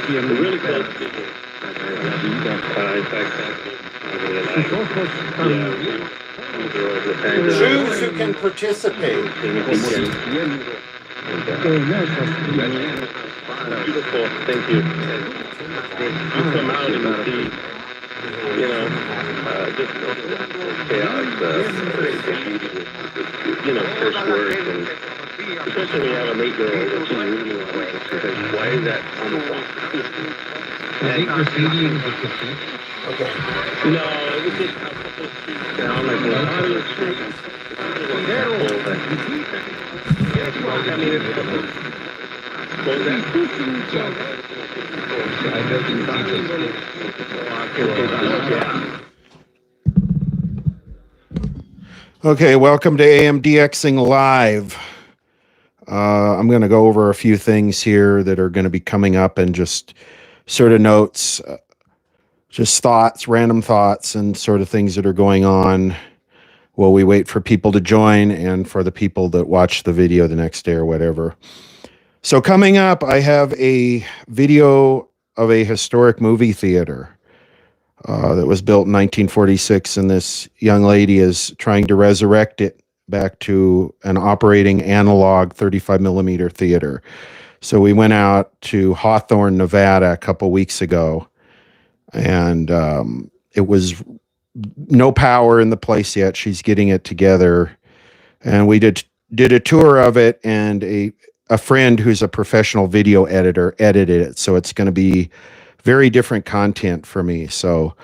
really close people. In fact, choose who can participate. Beautiful, thank you. You come out and you see, just chaos, curse words, and especially when you have an 8-year-old that's reading all that, because why is that on the front? Okay. No, it was just a couple of streets down, like one other street. Okay, welcome to AM DXing Live. I'm going to go over a few things here that are going to be coming up and just sort of notes, just thoughts, random thoughts, and sort of things that are going on while we wait for people to join and for the people that watch the video the next day or whatever. So coming up, I have a video of a historic movie theater that was built in 1946, and this young lady is trying to resurrect it back to an operating analog 35 millimeter theater. So we went out to Hawthorne, Nevada a couple weeks ago, and it was no power in the place yet. She's getting it together, and we did a tour of it, and a friend who's a professional video editor edited it, so it's going to be very different content for me. So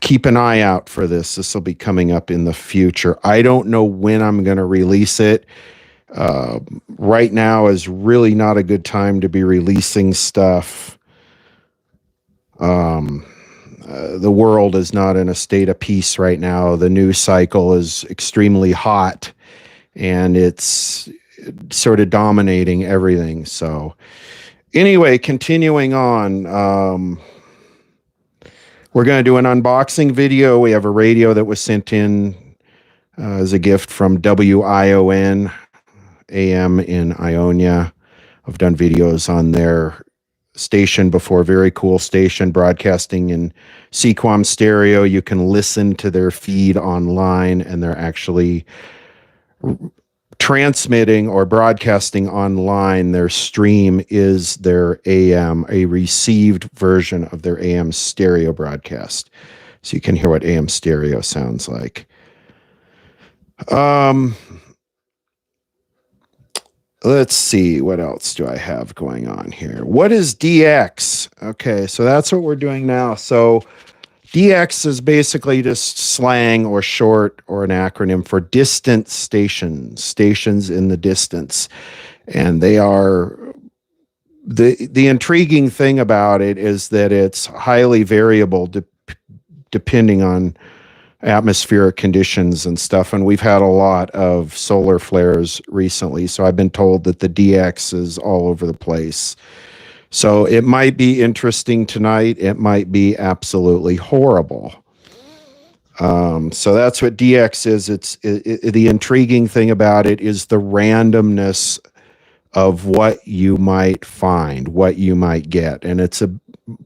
keep an eye out for this. This will be coming up in the future. I don't know when I'm going to release it. Right now is really not a good time to be releasing stuff. The world is not in a state of peace right now. The news cycle is extremely hot, and it's sort of dominating everything. So anyway, continuing on, we're going to do an unboxing video. We have a radio that was sent in as a gift from WION AM in Ionia. I've done videos on their station before. Very cool station, broadcasting in Sequam stereo. You can listen to their feed online, and they're actually transmitting or broadcasting online. Their stream is their AM, a received version of their AM stereo broadcast. So you can hear what AM stereo sounds like. Let's see, what else do I have going on here? What is DX? Okay, so that's what we're doing now. So DX is basically just slang or short or an acronym for distant stations, stations in the distance. And they are, the intriguing thing about it is that it's highly variable depending on atmospheric conditions and stuff. And we've had a lot of solar flares recently. So I've been told that the DX is all over the place. So it might be interesting tonight. It might be absolutely horrible. So that's what DX is. The intriguing thing about it is the randomness of what you might find, what you might get. And it's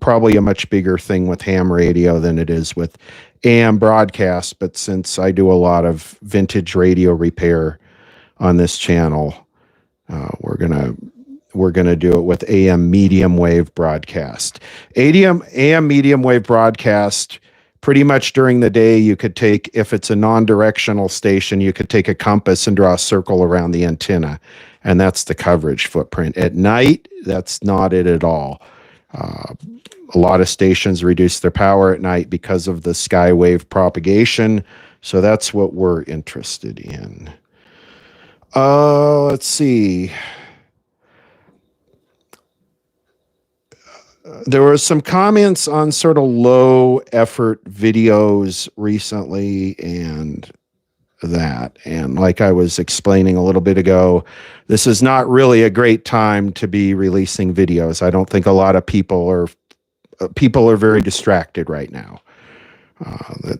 probably a much bigger thing with ham radio than it is with AM broadcast. But since I do a lot of vintage radio repair on this channel, we're gonna do it with AM medium wave broadcast. AM medium wave broadcast, pretty much during the day, you could take, if it's a non-directional station, you could take a compass and draw a circle around the antenna, and that's the coverage footprint. At night, that's not it at all. A lot of stations reduce their power at night because of the skywave propagation, so that's what we're interested in. Let's see. There were some comments on sort of low effort videos recently and that. And like I was explaining a little bit ago, this is not really a great time to be releasing videos. I don't think a lot of people are very distracted right now.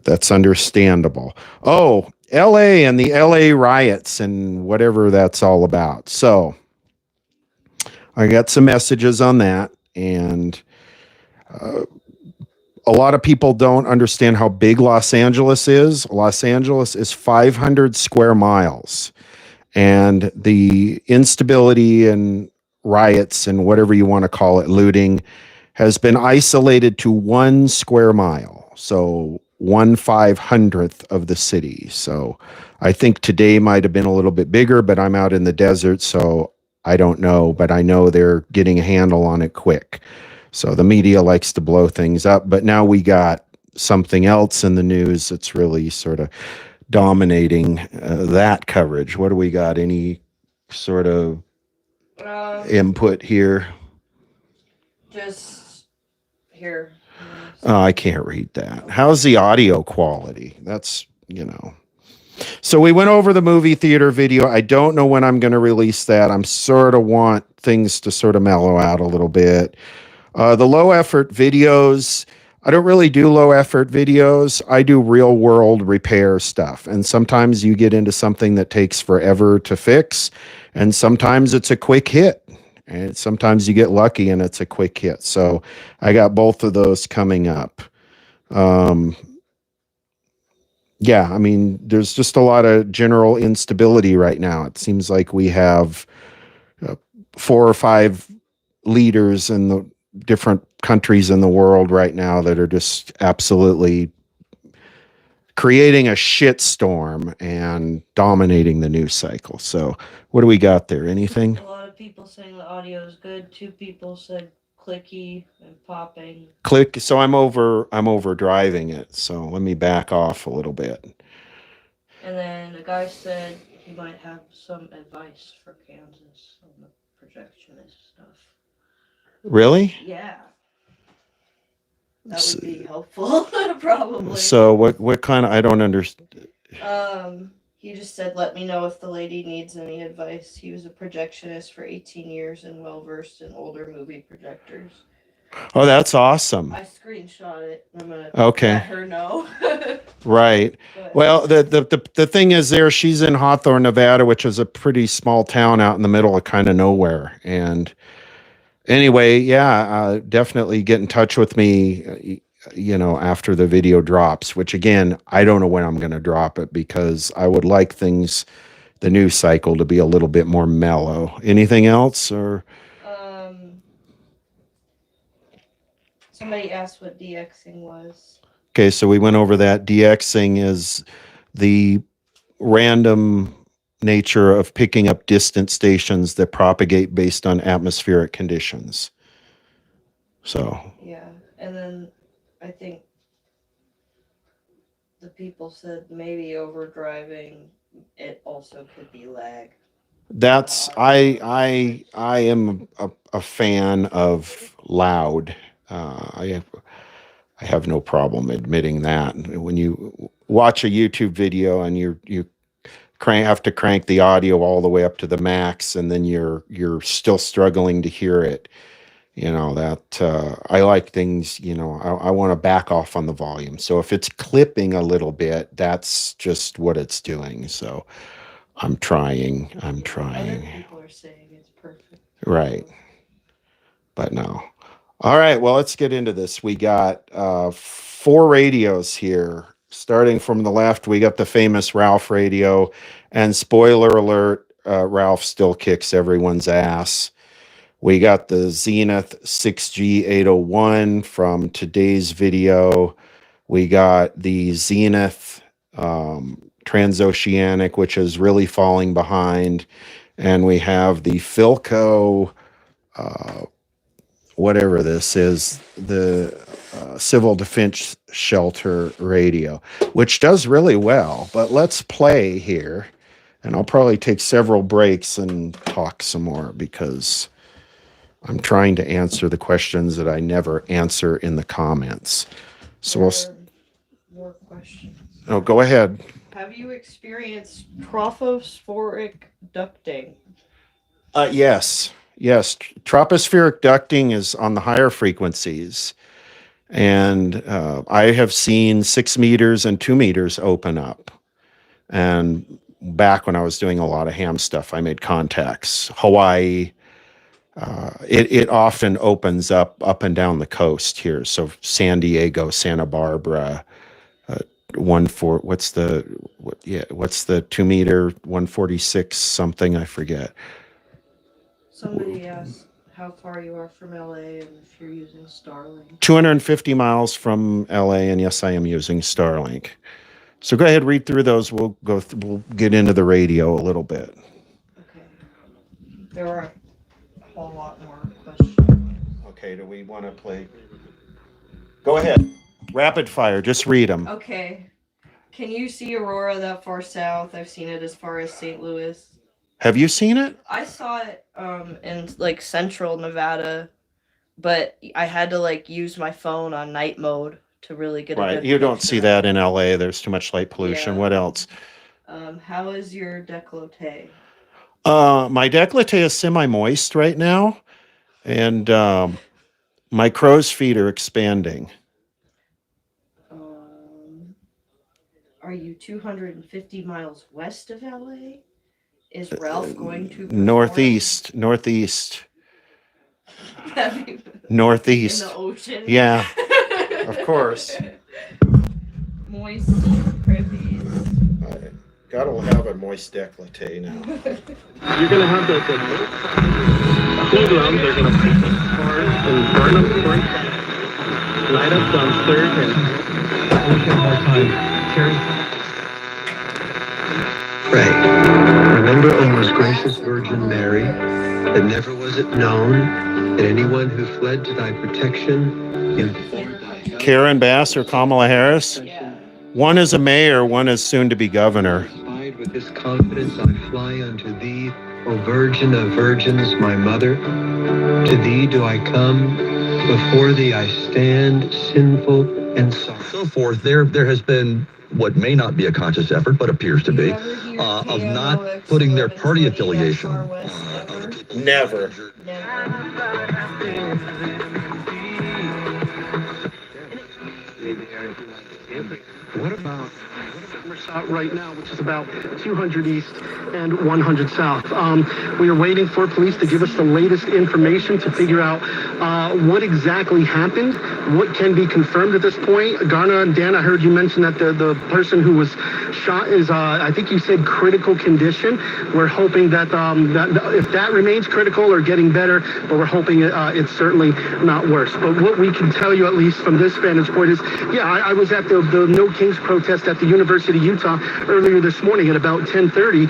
That's understandable. Oh, LA and the LA riots and whatever that's all about. So I got some messages on that, and a lot of people don't understand how big Los Angeles is. Los Angeles is 500 square miles, and the instability and riots and whatever you want to call it, looting, has been isolated to 1 square mile. So 1/500th of the city. So I think today might have been a little bit bigger, but I'm out in the desert, so I don't know. But I know they're getting a handle on it quick. So the media likes to blow things up. But now we got something else in the news that's really sort of dominating that coverage. What do we got? Any sort of input here? Just here. Oh, I can't read that. How's the audio quality? That's, So we went over the movie theater video. I don't know when I'm going to release that. I'm sort of want things to sort of mellow out a little bit. The low effort videos, I don't really do low effort videos. I do real world repair stuff. And sometimes you get into something that takes forever to fix. And sometimes it's a quick hit. And sometimes you get lucky and it's a quick hit. So I got both of those coming up. Yeah, I mean, there's just a lot of general instability right now. It seems like we have 4 or 5 leaders in the different countries in the world right now that are just absolutely creating a shitstorm and dominating the news cycle. So what do we got there? Anything? A lot of people saying the audio is good. 2 people said clicky and popping. Click. So I'm over driving it. So let me back off a little bit. And then a guy said he might have some advice for Kansas on the projectionist stuff. Really? Yeah. That would be helpful, probably. So what kind of, I don't understand. He just said, let me know if the lady needs any advice. He was a projectionist for 18 years and well-versed in older movie projectors. Oh, that's awesome. I screenshot it. I'm going to let her know. Right. But, well, the thing is there, she's in Hawthorne, Nevada, which is a pretty small town out in the middle of kind of nowhere. And anyway, yeah, definitely get in touch with me, after the video drops, which again, I don't know when I'm going to drop it because I would like the news cycle to be a little bit more mellow. Anything else or? Somebody asked what DXing was. Okay, so we went over that. DXing is the random nature of picking up distant stations that propagate based on atmospheric conditions. So. Yeah, and then I think the people said maybe overdriving. It also could be lag. That's I am a fan of loud. I have no problem admitting that. When you watch a YouTube video and you have to crank the audio all the way up to the max, and then you're still struggling to hear it, that I like things. I want to back off on the volume. So if it's clipping a little bit, that's just what it's doing. So I'm trying. Other people are saying it's perfect. Right. But no. All right. Well, let's get into this. We got 4 radios here. Starting from the left, we got the famous Ralph radio. And spoiler alert, Ralph still kicks everyone's ass. We got the Zenith 6G 801 from today's video. We got the Zenith Transoceanic, which is really falling behind. And we have the Philco, whatever this is, the Civil Defense Shelter radio, which does really well. But let's play here. And I'll probably take several breaks and talk some more because I'm trying to answer the questions that I never answer in the comments. So more questions. Oh, go ahead. Have you experienced tropospheric ducting? Yes. Tropospheric ducting is on the higher frequencies. And I have seen 6 meters and 2 meters open up. And back when I was doing a lot of ham stuff, I made contacts. Hawaii, it often opens up and down the coast here. So San Diego, Santa Barbara, what's the 2 meter 146 something, I forget. Somebody asked how far you are from LA and if you're using Starlink. 250 miles from LA, and yes, I am using Starlink. So go ahead, read through those. We'll get into the radio a little bit. Okay. There are a whole lot more questions. Okay, do we want to play? Go ahead. Rapid fire, just read them. Okay. Can you see aurora that far south? I've seen it as far as St. Louis. Have you seen it? I saw it in like central Nevada, but I had to like use my phone on night mode to really get a Right. good You don't picture. see that in LA. There's too much light pollution. Yeah. What else? How is your décolleté? My décolleté is semi-moist right now, and my crow's feet are expanding. Are you 250 miles west of LA? Is Ralph going to perform? Northeast. Northeast. Northeast. In the ocean? Yeah, of course. Moist privvies. Gotta have a moist décolleté now. You're gonna have the hoodlums are gonna pick up cars and burn up front, light up dumpsters, and Pray. Remember, O most gracious Virgin Mary, that never was it known that anyone who fled to thy protection in Karen Bass or Kamala Harris? Yeah. One is a mayor, one is soon to be governor. Inspired with this confidence, I fly unto thee, O Virgin of Virgins, my mother. To thee do I come, before thee I stand, sinful and sorrowful. So forth. There has been what may not be a conscious effort, but appears to be, of not putting their party affiliation. Never. What about we're shot right now, which is about 200 east and 100 south. We are waiting for police to give us the latest information to figure out what exactly happened, what can be confirmed at this point. Garna and Dan, I heard you mention that the person who was shot is, I think you said critical condition. We're hoping that, that if that remains critical or getting better, but we're hoping it's certainly not worse. But what we can tell you, at least from this vantage point, is, yeah, I was at the No Kings protest at the University of Utah earlier this morning at about 10:30.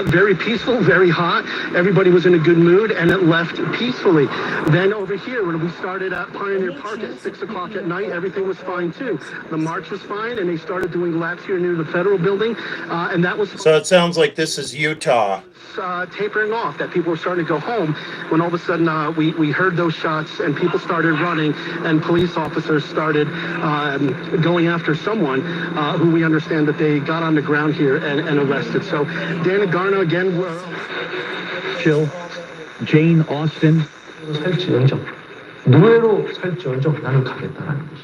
Very peaceful, very hot. Everybody was in a good mood, and it left peacefully. Then over here, when we started at Pioneer Park at 6 o'clock at night, everything was fine too. The march was fine, and they started doing laps here near the federal building, and that was... So it sounds like this is Utah. Tapering off, that people were starting to go home, when all of a sudden we heard those shots and people started running, and police officers started going after someone who we understand that they got on the ground here and arrested. So Dan and Garna again were... Chill. Jane Austen. 살지언정 노예로 살지언정 나는 가겠다라는 것이.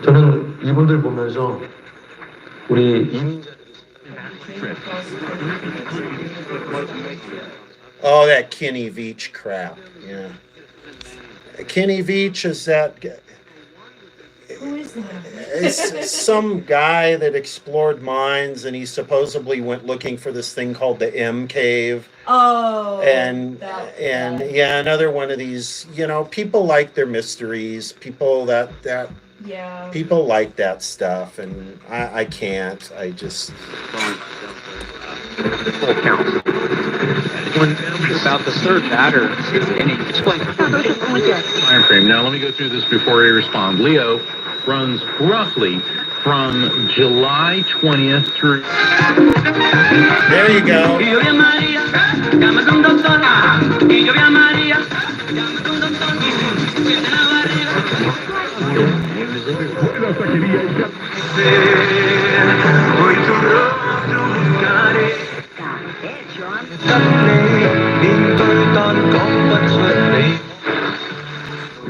저는 이분들 보면서 우리 이민자들이 Oh, that Kenny Veach crap. Yeah. Kenny Veach is that... Who is that? It's some guy that explored mines, and he supposedly went looking for this thing called the M Cave. Oh. And yeah, another one of these, people like their mysteries. People that Yeah. people like that stuff, and I can't. I just... About the third matter. Explain time frame. Now let me go through this before I respond. Leo runs roughly from July 20th through... There you go.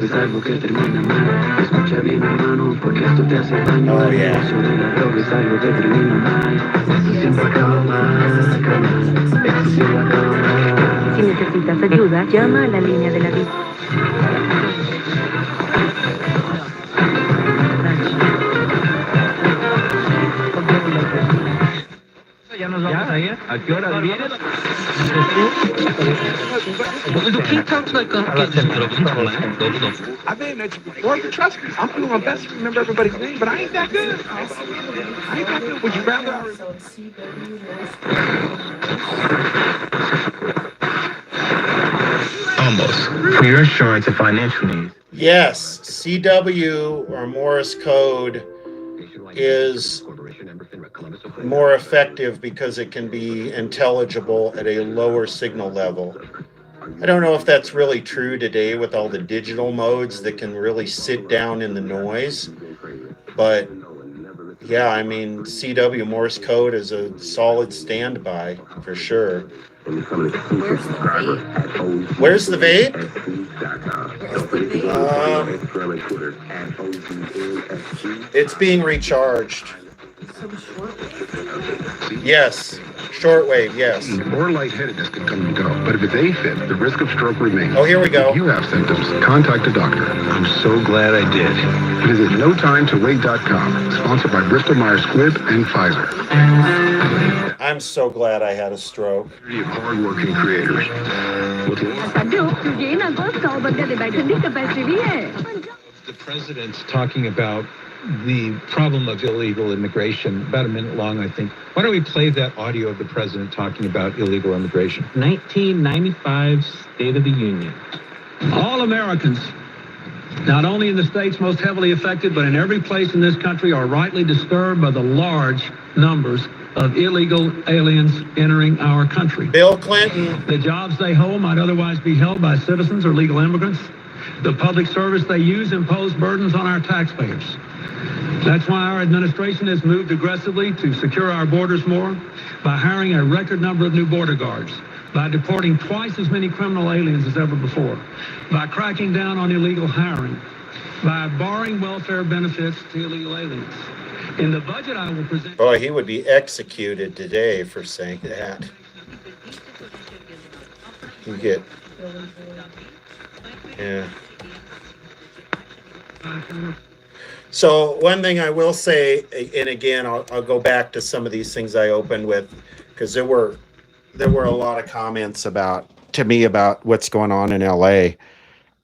Desde algo que termina mal, Oh, yeah. Si necesitas ayuda, llama a la línea de la vida. Ya nos vamos a ir. ¿A qué hora vienes? I mean, it's work. Trust me, I'm doing my best to remember everybody's name, but I ain't that good. I ain't that good. Would you rather? Almost. For your insurance and financial needs. Yes, CW or Morse code is more effective because it can be intelligible at a lower signal level. I don't know if that's really true today with all the digital modes that can really sit down in the noise, but yeah, I mean, CW Morse code is a solid standby for sure. Where's the vape? It's being recharged. Yes. Shortwave, yes. Or lightheadedness can come and go, but if it's AFib, the risk of stroke remains. Oh, here we go. If you have symptoms, contact a doctor. I'm so glad I did. Visit NoTimeToWait.com, sponsored by Bristol Myers Squibb and Pfizer. I'm so glad I had a stroke. Hard-working creators. The president's talking about the problem of illegal immigration, about a minute long, I think. Why don't we play that audio of the president talking about illegal immigration? 1995 State of the Union. All Americans, not only in the states most heavily affected, but in every place in this country, are rightly disturbed by the large numbers of illegal aliens entering our country. Bill Clinton. The jobs they hold might otherwise be held by citizens or legal immigrants. The public service they use impose burdens on our taxpayers. That's why our administration has moved aggressively to secure our borders more by hiring a record number of new border guards, by deporting twice as many criminal aliens as ever before, by cracking down on illegal hiring, by barring welfare benefits to illegal aliens. In the budget I will present... Boy, he would be executed today for saying that. You get... Yeah. So one thing I will say, and again, I'll go back to some of these things I opened with, because there were a lot of comments to me about what's going on in LA.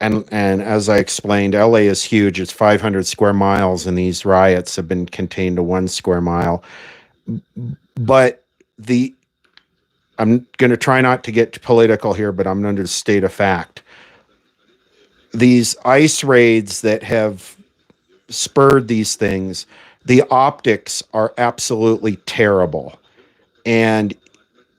And as I explained, LA is huge. It's 500 square miles, and these riots have been contained to 1 square mile. But I'm going to try not to get political here, but I'm going to state a fact. These ICE raids that have spurred these things, the optics are absolutely terrible. And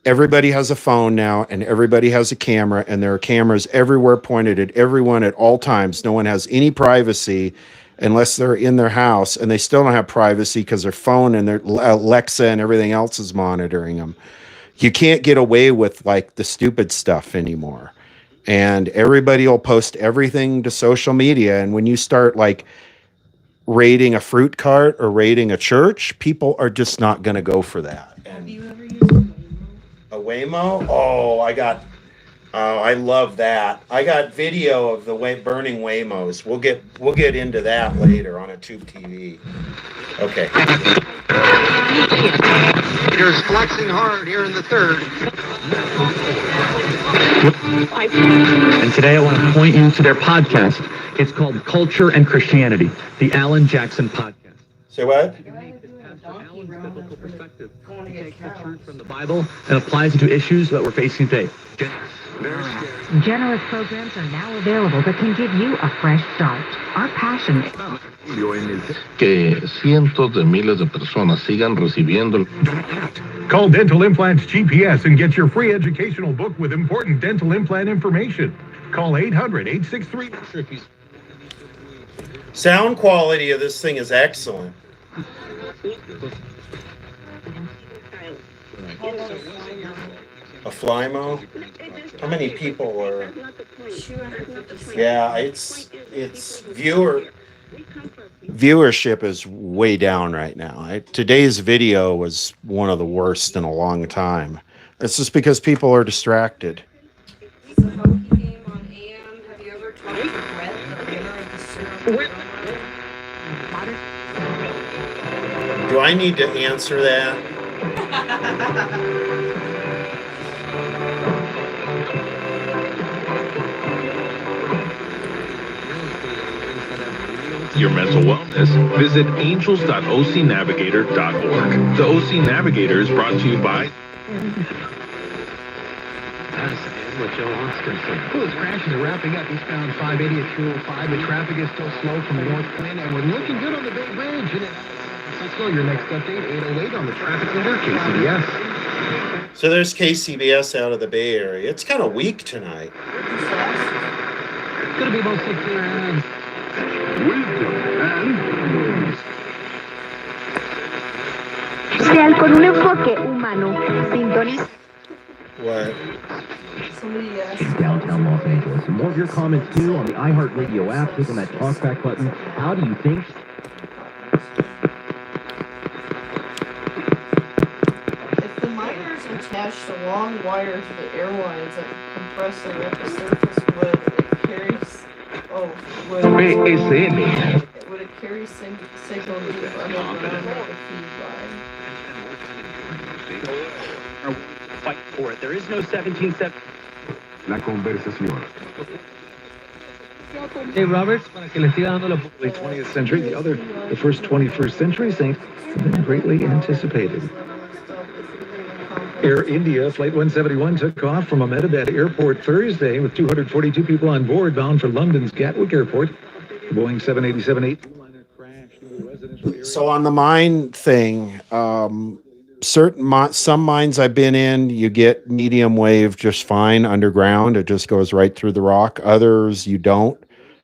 everybody has a phone now, and everybody has a camera, and there are cameras everywhere pointed at everyone at all times. No one has any privacy unless they're in their house, and they still don't have privacy because their phone and their Alexa and everything else is monitoring them. You can't get away with like the stupid stuff anymore. And everybody will post everything to social media. And when you start like raiding a fruit cart or raiding a church, people are just not going to go for that. Have you ever used a Waymo? Oh, I love that. I got video of the burning Waymos. We'll get into that later on a Tube TV. Okay. Here's flexing hard here in the third. And today I want to point you to their podcast. It's called Culture and Christianity, the Alan Jackson Podcast. Say what? From the Bible and applies it to issues that we're facing today. Generous programs are now available that can give you a fresh start. Our passion is que cientos de miles de personas sigan recibiendo. Call Dental Implants GPS and get your free educational book with important dental implant information. Call 800-863. Sound quality of this thing is excellent. A Flymo? How many people are? Yeah, it's viewer. viewership is way down right now. Today's video was one of the worst in a long time. It's just because people are distracted. So how he came on AM? Have you ever talked to Brett, the owner of the Super? Do I need to answer that? Your mental wellness, visit angels.ocnavigator.org. The OC Navigator is brought to you by... What Joe Austin said. Well, his crashes are wrapping up. Eastbound 580 at 205. The traffic is still slow from the north lane, and we're looking good on the Bay Bridge. And let's go. Your next update, 808 on the traffic leader, KCBS. So there's KCBS out of the Bay Area. It's kind of weak tonight. It's going to be about 6 hours. Sean con un enfoque humano. Sintoniza. What? Somebody asked. Downtown Los Angeles. And more of your comments, too, on the iHeartRadio app. Click on that talkback button. How do you think? If the miners attached a long wire to the airlines that compress and rip the surface, would it carry? Oh, would it carry signal deep underground like a feed line? Fight for it. There is no 1770. La conversación. Hey, Roberts, para que le siga dando la 20th century, the first 21st century saints have been greatly anticipated. Air India Flight 171 took off from Ahmedabad Airport Thursday with 242 people on board bound for London's Gatwick Airport. The Boeing 787-8 crashed near the residential area. So on the mine thing, some mines I've been in, you get medium wave just fine underground. It just goes right through the rock. Others you don't.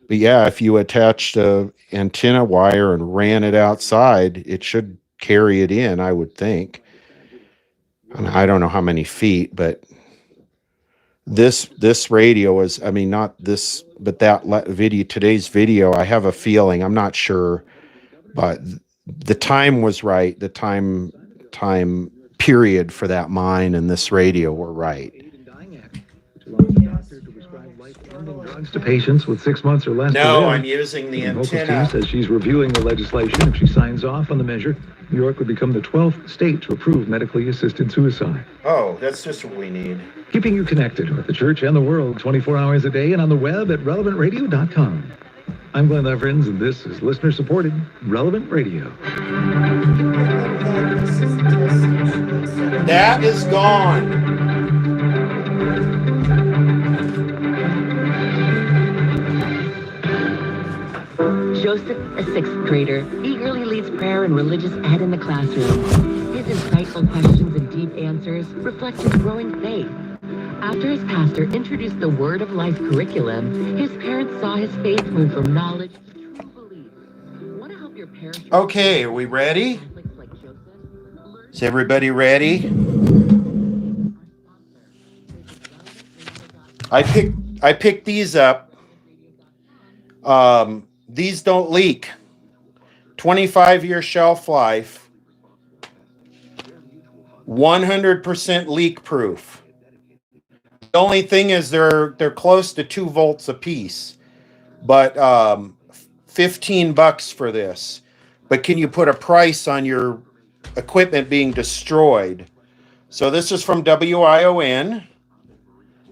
But yeah, if you attached a antenna wire and ran it outside, it should carry it in, I would think. And I don't know how many feet, but this radio is, I mean, not this, but that video, today's video, I have a feeling, I'm not sure, but the time was right. The time period for that mine and this radio were right. Drugs to patients with 6 months or less. No, I'm using the antenna. Says she's reviewing the legislation. If she signs off on the measure, New York would become the 12th state to approve medically assisted suicide. Oh, that's just what we need. Keeping you connected with the church and the world 24 hours a day and on the web at relevantradio.com. I'm Glenn Leverins, and this is listener-supported Relevant Radio. That is gone. Joseph, a sixth grader, eagerly leads prayer and religious ed in the classroom. His insightful questions and deep answers reflect his growing faith. After his pastor introduced the Word of Life curriculum, his parents saw his faith move from knowledge to true belief. Want to help your parish? Okay, are we ready? Is everybody ready? I picked these up. These don't leak. 25-year shelf life. 100% leak proof. The only thing is they're close to 2 volts a piece. But $15 for this. But can you put a price on your equipment being destroyed? So this is from WION.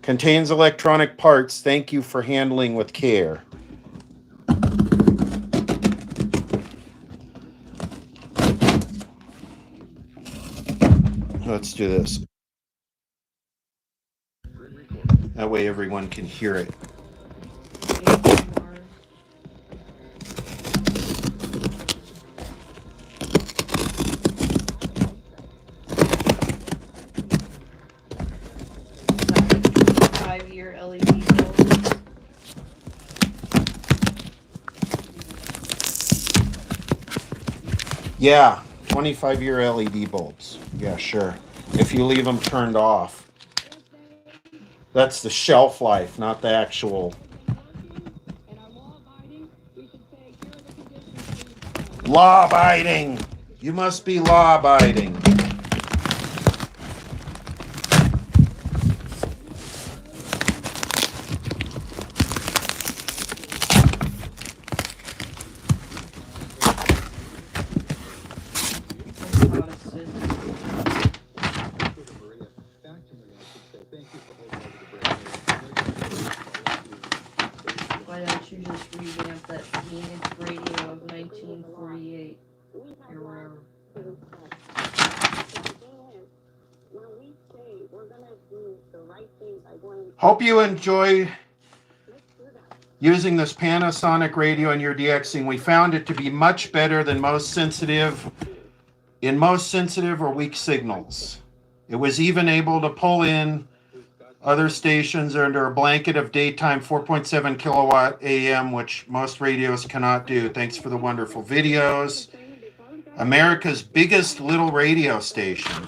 Contains electronic parts. Thank you for handling with care. Let's do this. That way everyone can hear it. Yeah, 25-year LED bulbs. Yeah, sure. If you leave them turned off. That's the shelf life, not the actual. Law-abiding. You must be law-abiding. Why don't you just revamp that Phoenix radio of 1948 or wherever? Hope you enjoy using this Panasonic radio in your DXing. We found it to be much better than most sensitive or weak signals. It was even able to pull in other stations under a blanket of daytime 4.7 kilowatt AM, which most radios cannot do. Thanks for the wonderful videos. America's biggest little radio station.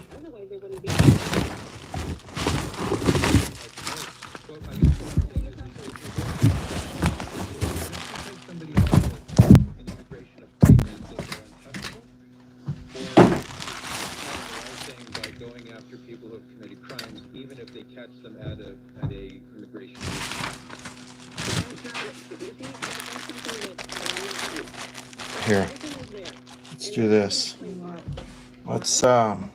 Here, let's do this. Let's do.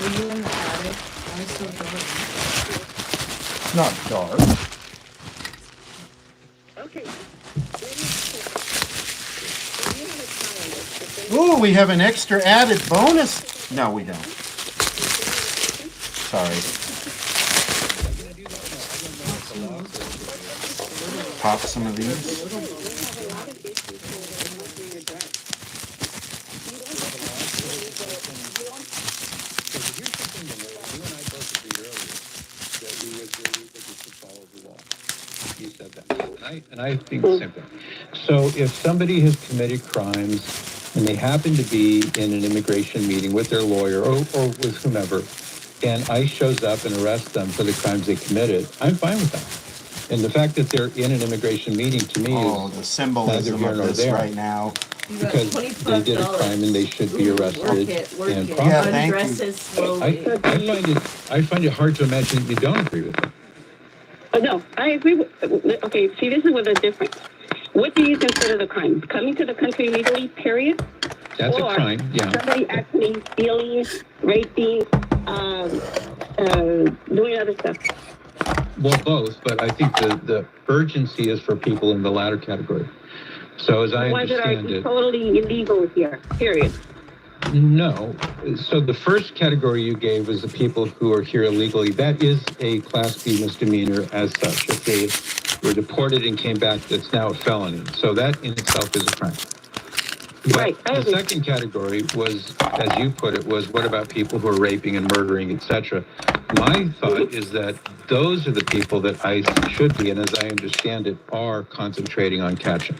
Are you in the attic? Why so dark? Not dark. Ooh, we have an extra added bonus. No, we don't. Sorry. Pop some of these. And I think simple. So if somebody has committed crimes and they happen to be in an immigration meeting with their lawyer or with whomever, and ICE shows up and arrests them for the crimes they committed, I'm fine with that. And the fact that they're in an immigration meeting to me is the symbolism of this right now. Because they did a crime and they should be arrested and prosecuted. Yeah, thank you. Slowly. I find it hard to imagine that you don't agree with it. No, I agree with, okay, see, this is where the difference. What do you consider the crime? Coming to the country legally, period? That's a crime, yeah. Somebody actually stealing, raping, doing other stuff? Well, both, but I think the urgency is for people in the latter category. So as I understand it... totally illegal here, period. No. So the first category you gave was the people who are here illegally. That is a Class B misdemeanor as such. If they were deported and came back, that's now a felony. So that in itself is a crime. Right. The second category was, as you put it, was what about people who are raping and murdering, etc. My thought is that those are the people that ICE should be, and as I understand it, are concentrating on catching.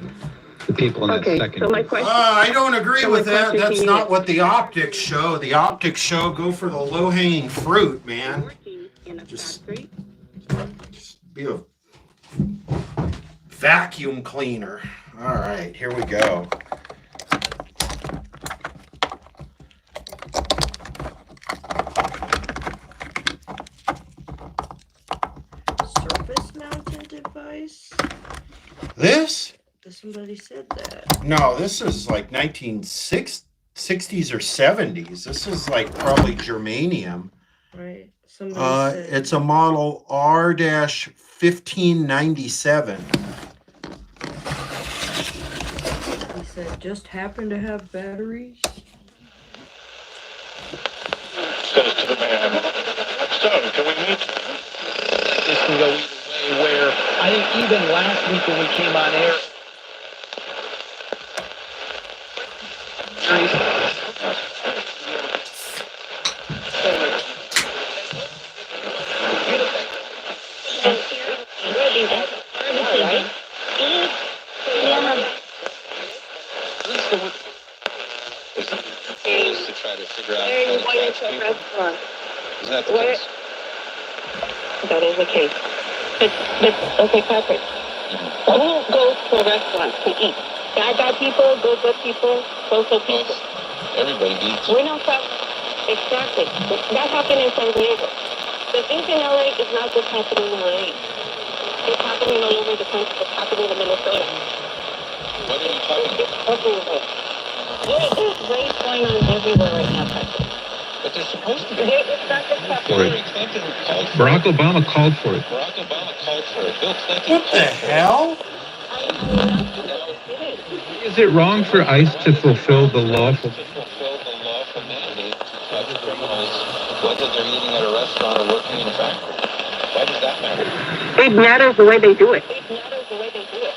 The people in that second. So my question, I don't agree with that. That's not what the optics show. The optics show go for the low-hanging fruit, man. Just be a vacuum cleaner. All right, here we go. Surface-mounted device? This? Somebody said that. No, this is like 1960s or 70s. This is like probably germanium. Right. Somebody said. It's a model R-1597. He said, just happen to have batteries. Says to the man, so can we meet? This can go even last week when we came on air. To try to figure out how to catch people. Is that the case? That is the case. But okay, Patrick. Who goes to a restaurant to eat? Bad people, good people, social people. Everybody eats. We're not talking. Exactly. That happened in San Diego. The things in LA is not just happening in LA. It's happening all over the country. It's happening in Minnesota. What are you talking about? Everywhere. There's raids going on everywhere right now, Patrick. But they're supposed to be. It's not just happening. Hillary Clinton called for Barack it. Obama called for it. Barack Obama called for it. Bill Clinton What the hell? Is it wrong for ICE to fulfill the lawful mandate to catch criminals, whether they're eating at a restaurant or working in a factory? Why does that matter? It matters the way they do it. It matters the way they do it.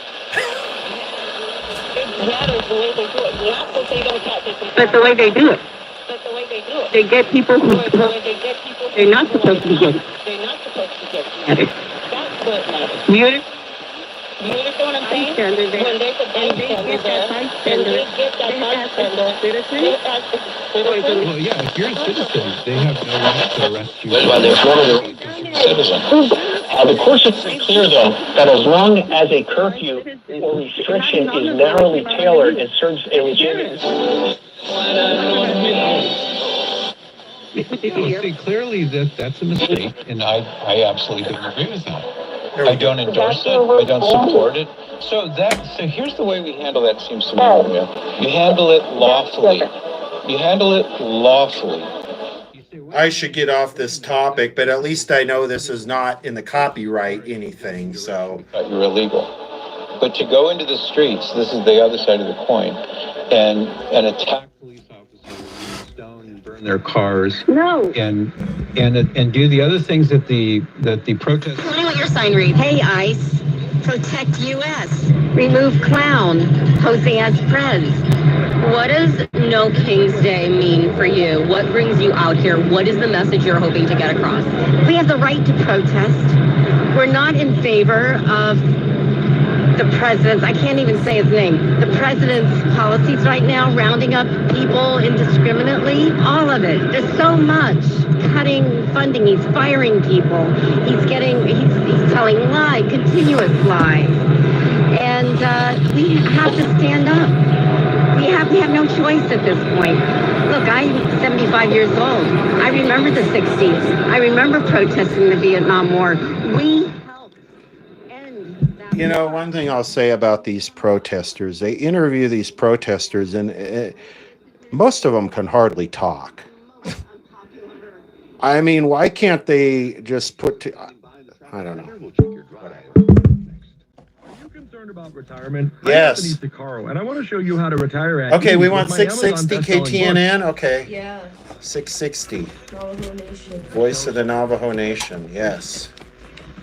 It matters the way they do it. Not that they don't catch it, but the way they do it. But the way they do it. They get people who they're not supposed to be getting. They're not supposed to be getting. That's what matters. You understand what I'm saying? When there's a bystander there, and they get that bystander, Well, yeah, if you're a citizen, they have no right to arrest you. By the Florida citizen. The course is pretty clear, though, that as long as a curfew or restriction is narrowly tailored and serves a legitimate. See, clearly that's a mistake, and I absolutely don't agree with that. I don't endorse it. I don't support it. So here's the way we handle that, seems to me. You handle it lawfully. You handle it lawfully. I should get off this topic, but at least I know this is not in the copyright anything, so. You're illegal. But to go into the streets, this is the other side of the coin, and attack police officers, stone and burn their cars. No. And do the other things that the protest. Tell me what your sign reads. Hey, ICE, protect U.S. Remove clown, posing as Prez. What does No King's Day mean for you? What brings you out here? What is the message you're hoping to get across? We have the right to protest. We're not in favor of the president's, I can't even say his name, the president's policies right now, rounding up people indiscriminately, all of it. There's so much. Cutting funding, he's firing people, he's telling lies, continuous lies. And we have to stand up. We have no choice at this point. Look, I'm 75 years old. I remember the 60s. I remember protesting in the Vietnam War. We helped end that. You know, one thing I'll say about these protesters, they interview these protesters, and most of them can hardly talk. I mean, why can't they just I don't know. About retirement. Yes. And I want to show you how to retire at Okay, we want with my Amazon 660 best-selling KTNN. Okay. Yeah. 660. Navajo Nation. Voice of the Navajo Nation. Yes.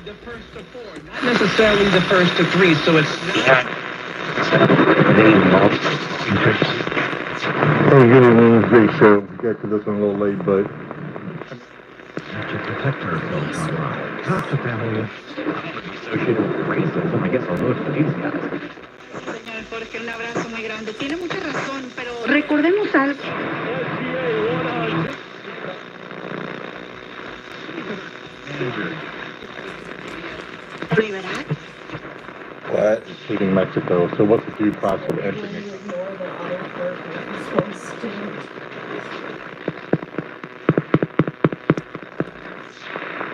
Not necessarily the first to three, so it's. Oh, good evening, great show. Got to this one a little late, but. To protect our folks, not the family associated with racism. I guess I'll vote for these guys. Porque un abrazo muy grande. Tiene mucha razón, pero recordemos algo. What? Leaving Mexico. So what's the due process of entering Mexico?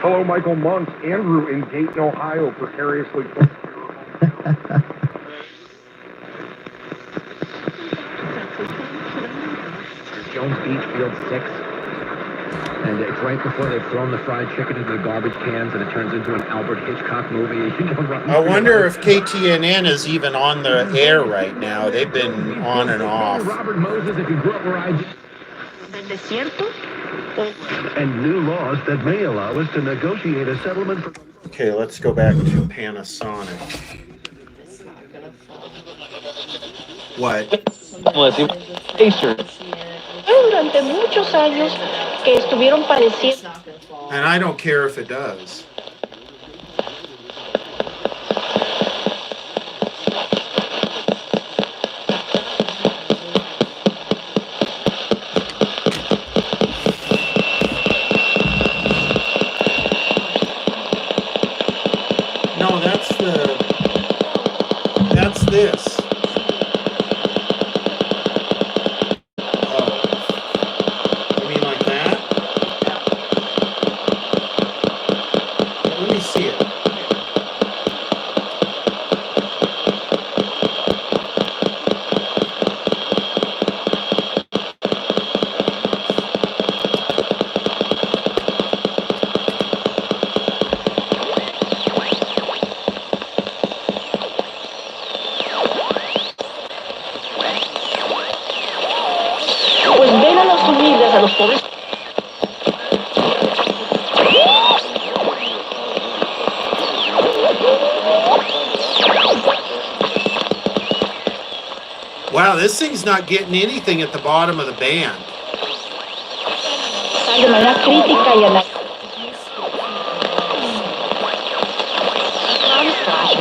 Hello, Michael Monks. Andrew in Dayton, Ohio, precariously. Jones Beach, Field 6. And it's right before they've thrown the fried chicken into the garbage cans and it turns into an Albert Hitchcock movie. I wonder if KTNN is even on the air right now. They've been on and off. Robert Moses, if you grew up where I did. Desierto? And new laws that may allow us to negotiate a settlement for Okay, let's go back to Panasonic. What? Durante muchos años que estuvieron padeciendo. And I don't care if it does. No, that's this. Oh. You mean like that? Let me see it. Pues ven a los humildes, a los pobres. Wow, this thing's not getting anything at the bottom of the band. De manera crítica y analítica.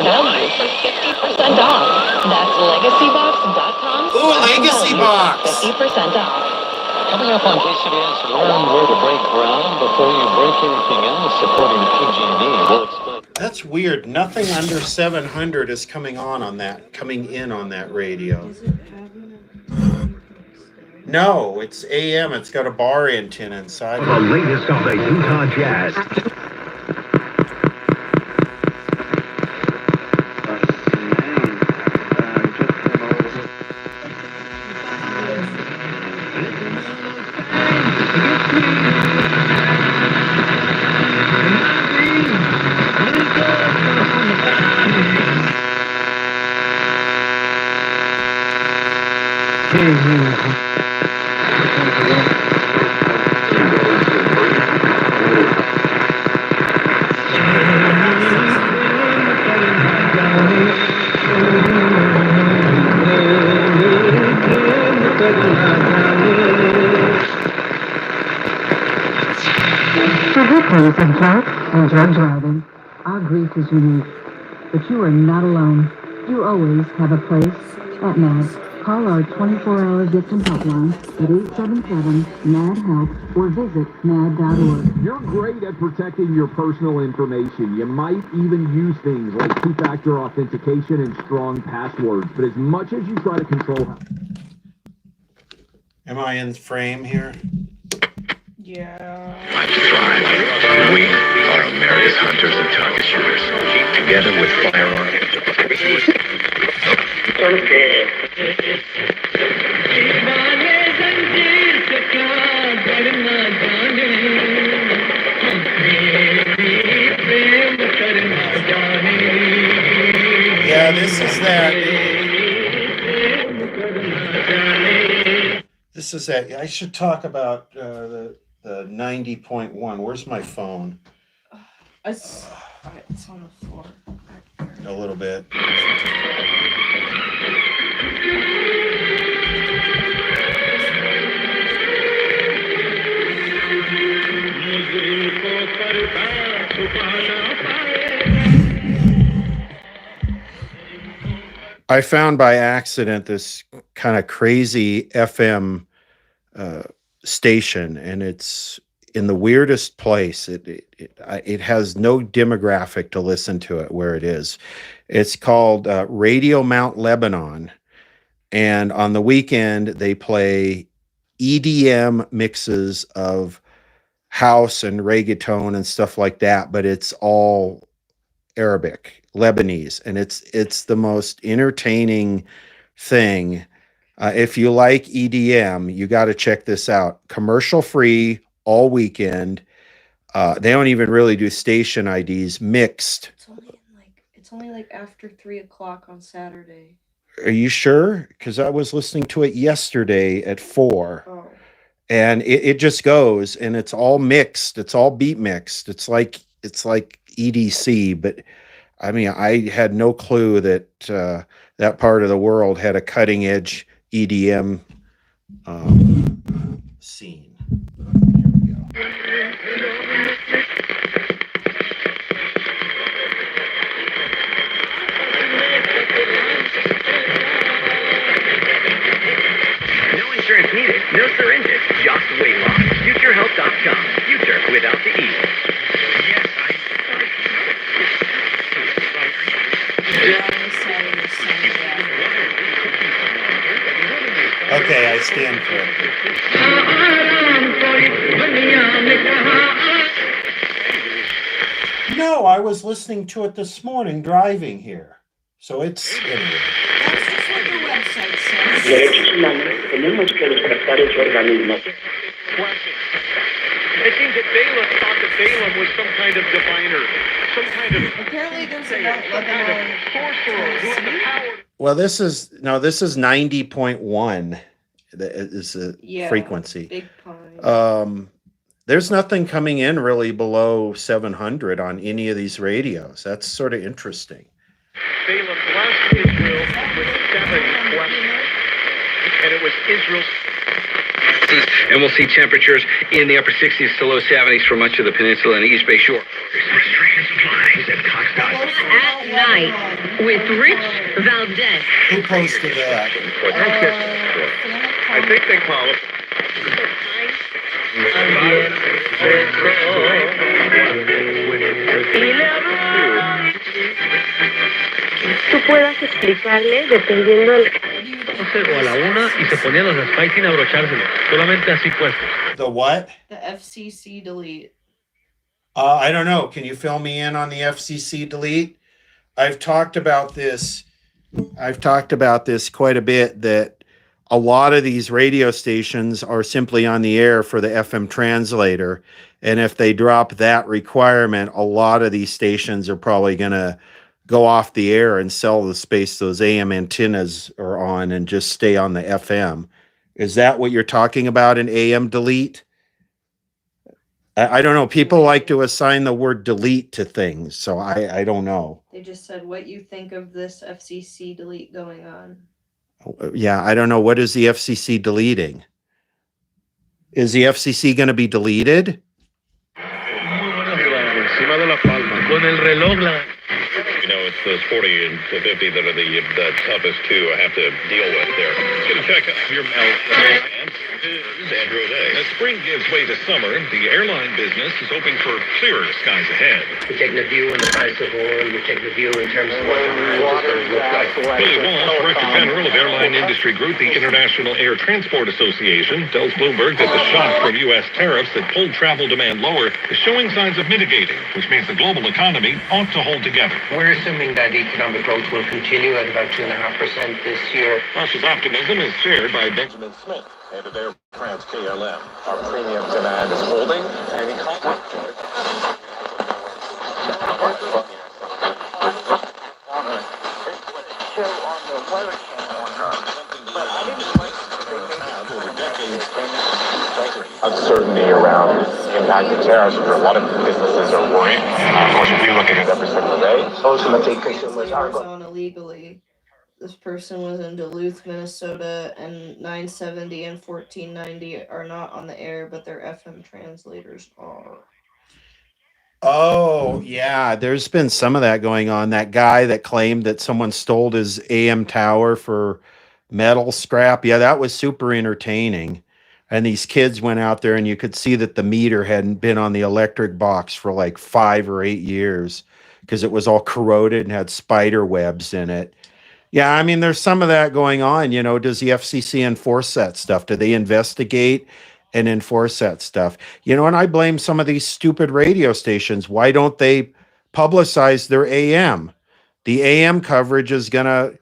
Value for 50% off. That's legacybox.com. Ooh, Legacy Box. 50% off. Coming up on KCBS, learn where to break ground before you break anything else, according to PG&E. We'll explain. That's weird. Nothing under 700 is coming in on that radio. No, it's AM. It's got a bar antenna inside. The latest on the Utah Jazz. For victims of drugs and drug driving, our grief is unique. But you are not alone. You always have a place at MAD. Call our 24-hour victim hotline at 877-MAD-HELP or visit mad.org. You're great at protecting your personal information. You might even use things like two-factor authentication and strong passwords. But as much as you try to control... Am I in frame here? Yeah. We are America's hunters and target shooters. Together with firearms. Yeah, this is that. This is that. I should talk about the 90.1. Where's my phone? It's on the floor. A little bit. I found by accident this kind of crazy FM station, and it's in the weirdest place. It has no demographic to listen to it where it is. It's called Radio Mount Lebanon, and on the weekend they play EDM mixes of house and reggaeton and stuff like that, but it's all Arabic, Lebanese, and it's the most entertaining thing. If you like EDM, you got to check this out. Commercial free all weekend. They don't even really do station IDs. Mixed. It's only like after 3 o'clock on Saturday. Are you sure? Because I was listening to it yesterday at 4. Oh. And it just goes, and it's all mixed. It's all beat mixed. It's like EDC, but I mean, I had no clue that that part of the world had a cutting edge EDM scene. No insurance needed, no syringes, just weight loss. FutureHealth.com. Future without the E. Yes, Okay, I stand corrected. No, I was listening to it this morning driving here. So it's anyway. That's just what the website says. Derechos humanos, tenemos que despertar ese organismo. It seems that Balaam thought that Balaam was some kind of diviner, some kind of Apparently there's a Mount Lebanon sorcerer who had the power. Well, this is 90.1. That is the frequency. Big pine. There's nothing coming in really below 700 on any of these radios. That's sort of interesting. Balaam blessed Israel with 7 blessings, and it was Israel's. And we'll see temperatures in the upper 60s to low 70s for much of the peninsula and the East Bay Shore. At night with Rich Valdez. Who posted that? I think they call it. Tú puedas explicarle dependiendo del... O a la 1 y se ponían los spikes sin abrochárselo. Solamente así puesto. The what? The FCC delete. I don't know. Can you fill me in on the FCC delete? I've talked about this quite a bit, that a lot of these radio stations are simply on the air for the FM translator. And if they drop that requirement, a lot of these stations are probably going to go off the air and sell the space those AM antennas are on and just stay on the FM. Is that what you're talking about, an AM delete? I don't know. People like to assign the word delete to things, so I don't know. They just said what you think of this FCC delete going on. Yeah, I don't know. What is the FCC deleting? Is the FCC going to be deleted? You know, it's those 40 and the 50 that are the toughest to have to deal with there. Let's get a check of your mail. Andrew Day. As spring gives way to summer, the airline business is hoping for clearer skies ahead. We're taking a view on the price of oil. We're taking a view in terms of what the margins are going to look like. Billy Walsh, Director General of Airline Industry Group, the International Air Transport Association, tells Bloomberg that the shock from U.S. tariffs that pulled travel demand lower is showing signs of mitigating, which means the global economy ought to hold together. We're assuming that economic growth will continue at about 2.5% this year. Walsh's optimism is shared by Benjamin Smith, head of Air France KLM. Our premium demand is holding, and economic uncertainty around the impact of tariffs for a lot of businesses are worried. Of course, we look at it every single day. Ultimately, consumers are going on illegally. This person was in Duluth, Minnesota, and 970 and 1490 are not on the air, but their FM translators are. Oh, yeah. There's been some of that going on. That guy that claimed that someone stole his AM tower for metal scrap. Yeah, that was super entertaining. And these kids went out there and you could see that the meter hadn't been on the electric box for like 5 or 8 years because it was all corroded and had spider webs in it. Yeah, I mean, there's some of that going on. You know, does the FCC enforce that stuff? Do they investigate and enforce that stuff? You know, and I blame some of these stupid radio stations. Why don't they publicize their AM? The AM coverage is going to,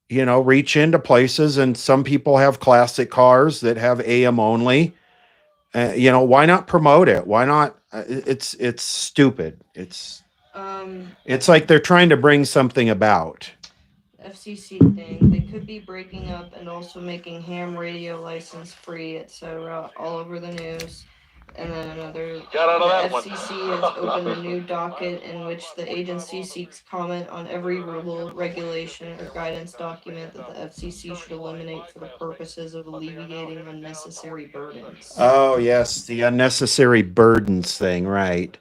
you know, reach into places, and some people have classic cars that have AM only. You know, why not promote it? Why not? It's stupid. It's like they're trying to bring something about. FCC thing. They could be breaking up and also making ham radio license free, etc. all over the news. And then another, Got out of that the one. FCC has opened a new docket in which the agency seeks comment on every rule, regulation, or guidance document that the FCC should eliminate for the purposes of alleviating unnecessary burdens. Oh, yes, the unnecessary burdens thing, right.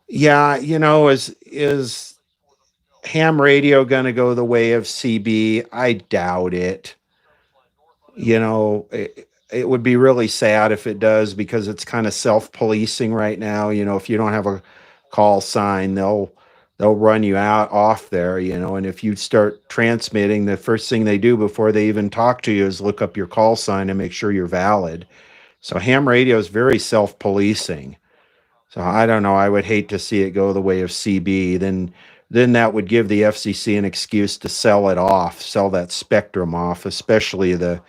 Yeah, is ham radio going to go the way of CB? I doubt it. It would be really sad if it does, because it's kind of self-policing right now. If you don't have a call sign, they'll run you out off there, and if you start transmitting, the first thing they do before they even talk to you is look up your call sign and make sure you're valid. So ham radio is very self-policing. So I don't know. I would hate to see it go the way of CB. Then that would give the FCC an excuse to sell it off, sell that spectrum off, especially the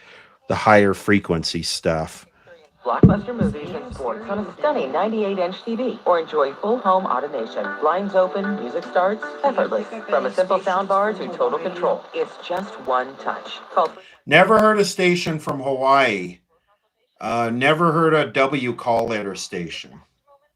higher frequency stuff. Blockbuster movies and sports on a stunning 98-inch TV, or enjoy full home automation. Blinds open, music starts, effortless. From a simple soundbar to total control, it's just one touch. Never heard a station from Hawaii. Never heard a W call letter station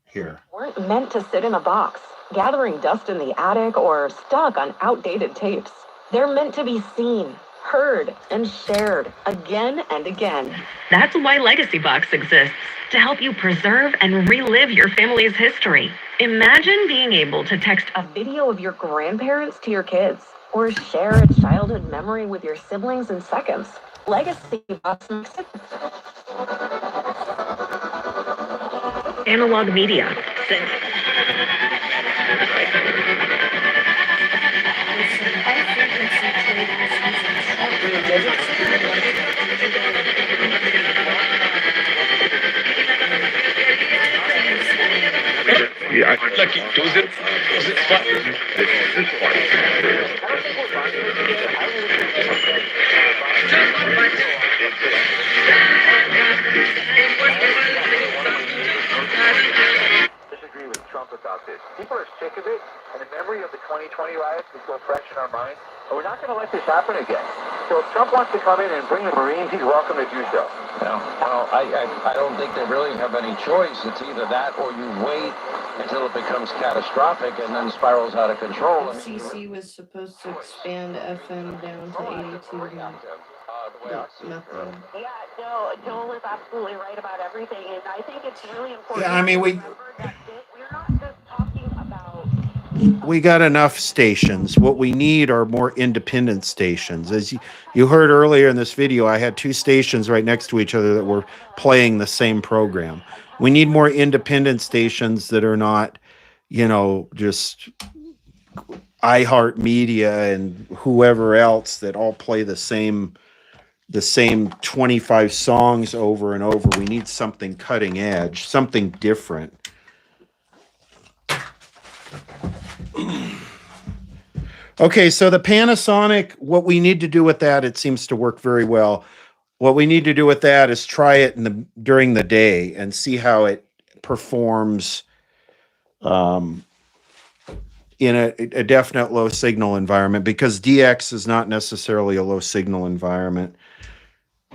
here. Weren't meant to sit in a box, gathering dust in the attic, or stuck on outdated tapes. They're meant to be seen, heard, and shared again and again. That's why Legacy Box exists, to help you preserve and relive your family's history. Imagine being able to text a video of your grandparents to your kids, or share a childhood memory with your siblings in seconds. Legacy Box makes it. Analog media. Yeah, like does it Disagree with Trump about this. People are sick of it, and the memory of the 2020 riots is so fresh in our minds, and we're not going to let this happen again. So if Trump wants to come in and bring the Marines, he's welcome to do so. Well, I don't think they really have any choice. It's either that or you wait until it becomes catastrophic and then spirals out of control. FCC was supposed to expand FM down to 82 method. Yeah, no, Joel is absolutely right about everything, and I think it's really important. Yeah, I mean, we're not just talking about. We got enough stations. What we need are more independent stations. As you heard earlier in this video, I had two stations right next to each other that were playing the same program. We need more independent stations that are not, just iHeartMedia and whoever else that all play the same 25 songs over and over. We need something cutting edge, something different. Okay, so the Panasonic, what we need to do with that, it seems to work very well. What we need to do with that is try it during the day and see how it performs in a definite low signal environment, because DX is not necessarily a low signal environment.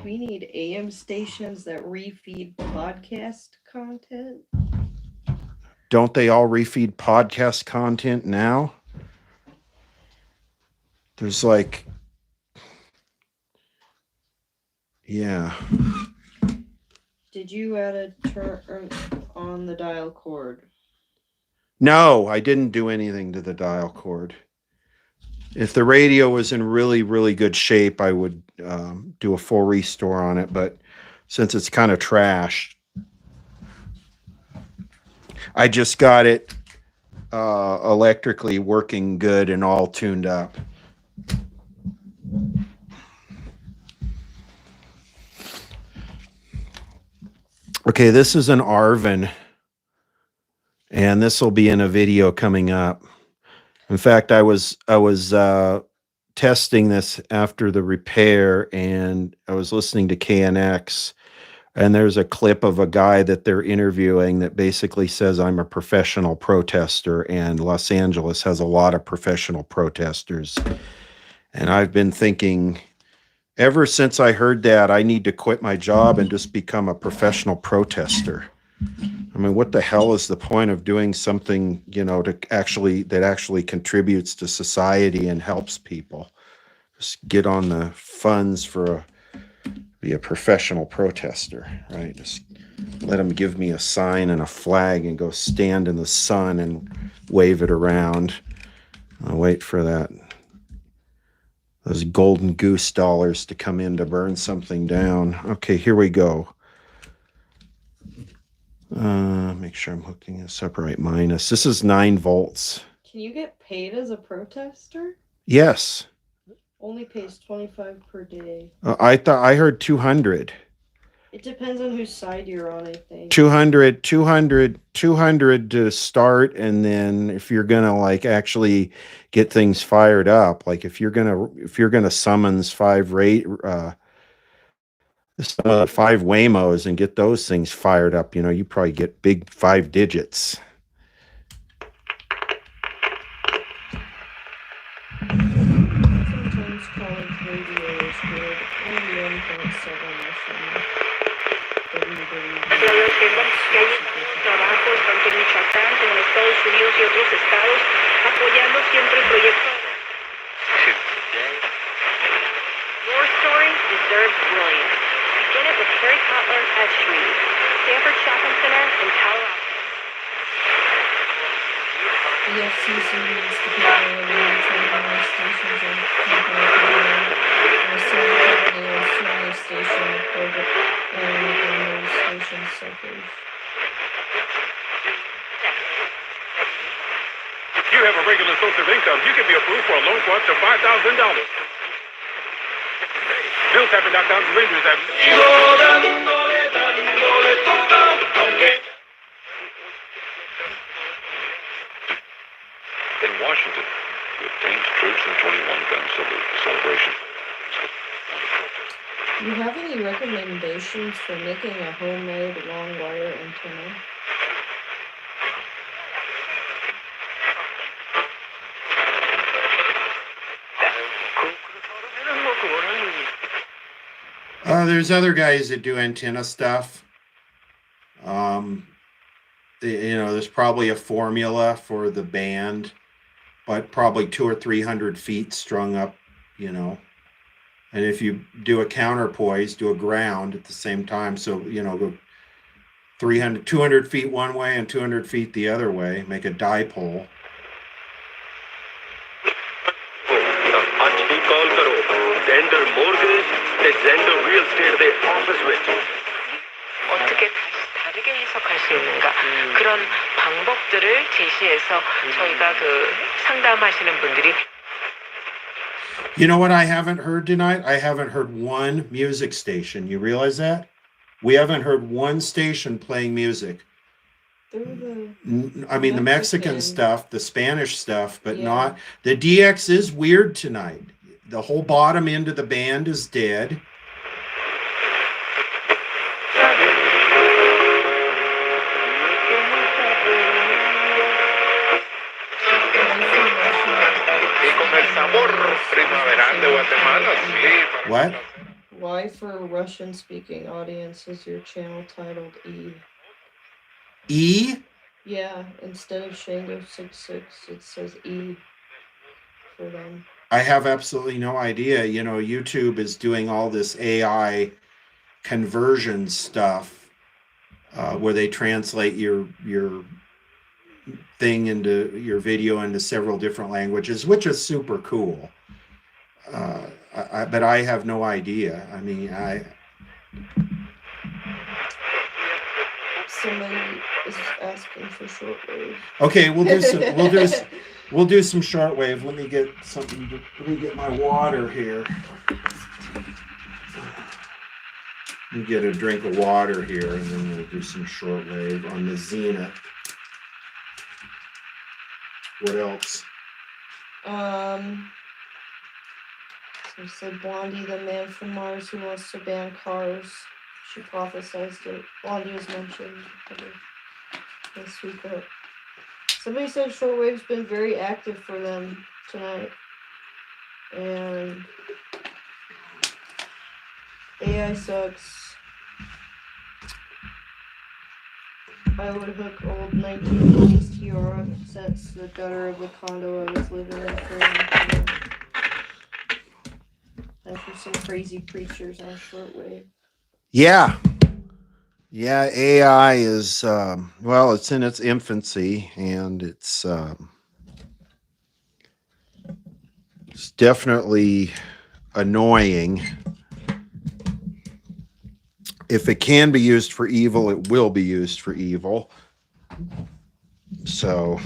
We need AM stations that refeed podcast content. Don't they all refeed podcast content now? There's yeah. Did you add a turn on the dial cord? No, I didn't do anything to the dial cord. If the radio was in really, really good shape, I would do a full restore on it. But since it's kind of trashed, I just got it electrically working good and all tuned up. Okay, this is an Arvin, and this will be in a video coming up. In fact, I was testing this after the repair, and I was listening to KNX, and there's a clip of a guy that they're interviewing that basically says, I'm a professional protester, and Los Angeles has a lot of professional protesters. And I've been thinking, Ever since I heard that, I need to quit my job and just become a professional protester. I mean, what the hell is the point of doing something, that actually contributes to society and helps people? Just get on the funds be a professional protester, right? Just let them give me a sign and a flag and go stand in the sun and wave it around. I'll wait for those golden goose dollars to come in to burn something down. Okay, here we go. Make sure I'm hooking this up right. Minus. This is 9 volts. Can you get paid as a protester? Yes. Only pays $25 per day. I heard 200. It depends on whose side you're on, I think. 200 to start, and then if you're gonna actually get things fired up, like if you're gonna summons 5 Waymos and get those things fired up, you probably get big 5 digits. Sometimes college radio is good. 91.7 Agradecemos que hay trabajos tanto en Michoacán como en Estados Unidos y otros estados apoyando siempre el proyecto. Your story deserves brilliance. Get it with Terry Kotler at Shreve, Stanford Shopping Center in Colorado. The FCC needs to be around trading stations and company and similar station program and those station suffers. If you have a regular source of income, you can be approved for a loan for up to $5,000. BillTapper.com's lenders have... In Washington, with tanks, troops, and 21-gun celebration. Do you have any recommendations for making a homemade long wire antenna? There's other guys that do antenna stuff. There's probably a formula for the band, but probably 200 or 300 feet strung up, And if you do a counterpoise, do a ground at the same time. So, go 200 feet one way and 200 feet the other way, make a dipole. 어떻게 다르게 해석할 수 있는가 그런 방법들을 제시해서 저희가 상담하시는 분들이 You know what I haven't heard tonight? I haven't heard one music station. You realize that? We haven't heard one station playing music. The Mexican stuff, the Spanish stuff, but not... The DX is weird tonight. The whole bottom end of the band is dead. What? Why for Russian-speaking audience is your channel titled E? E? Yeah, instead of Shango 66, it says E for them. I have absolutely no idea. YouTube is doing all this AI conversion stuff where they translate your thing into your video into several different languages, which is super cool. But I have no idea. Somebody is asking for shortwave. Okay, we'll do some shortwave. Let me get my water here. Let me get a drink of water here, and then we'll do some shortwave on the Zenith. What else? So said Blondie, the man from Mars who wants to ban cars. She prophesized it. Blondie was mentioned this week. Somebody said shortwave's been very active for them tonight. And AI sucks. I would hook old 1980s Tiara sets to the gutter of the condo I was living in for and for some crazy preachers on shortwave. Yeah. Yeah, AI is, well, it's in its infancy, and it's definitely annoying. If it can be used for evil, it will be used for evil. So,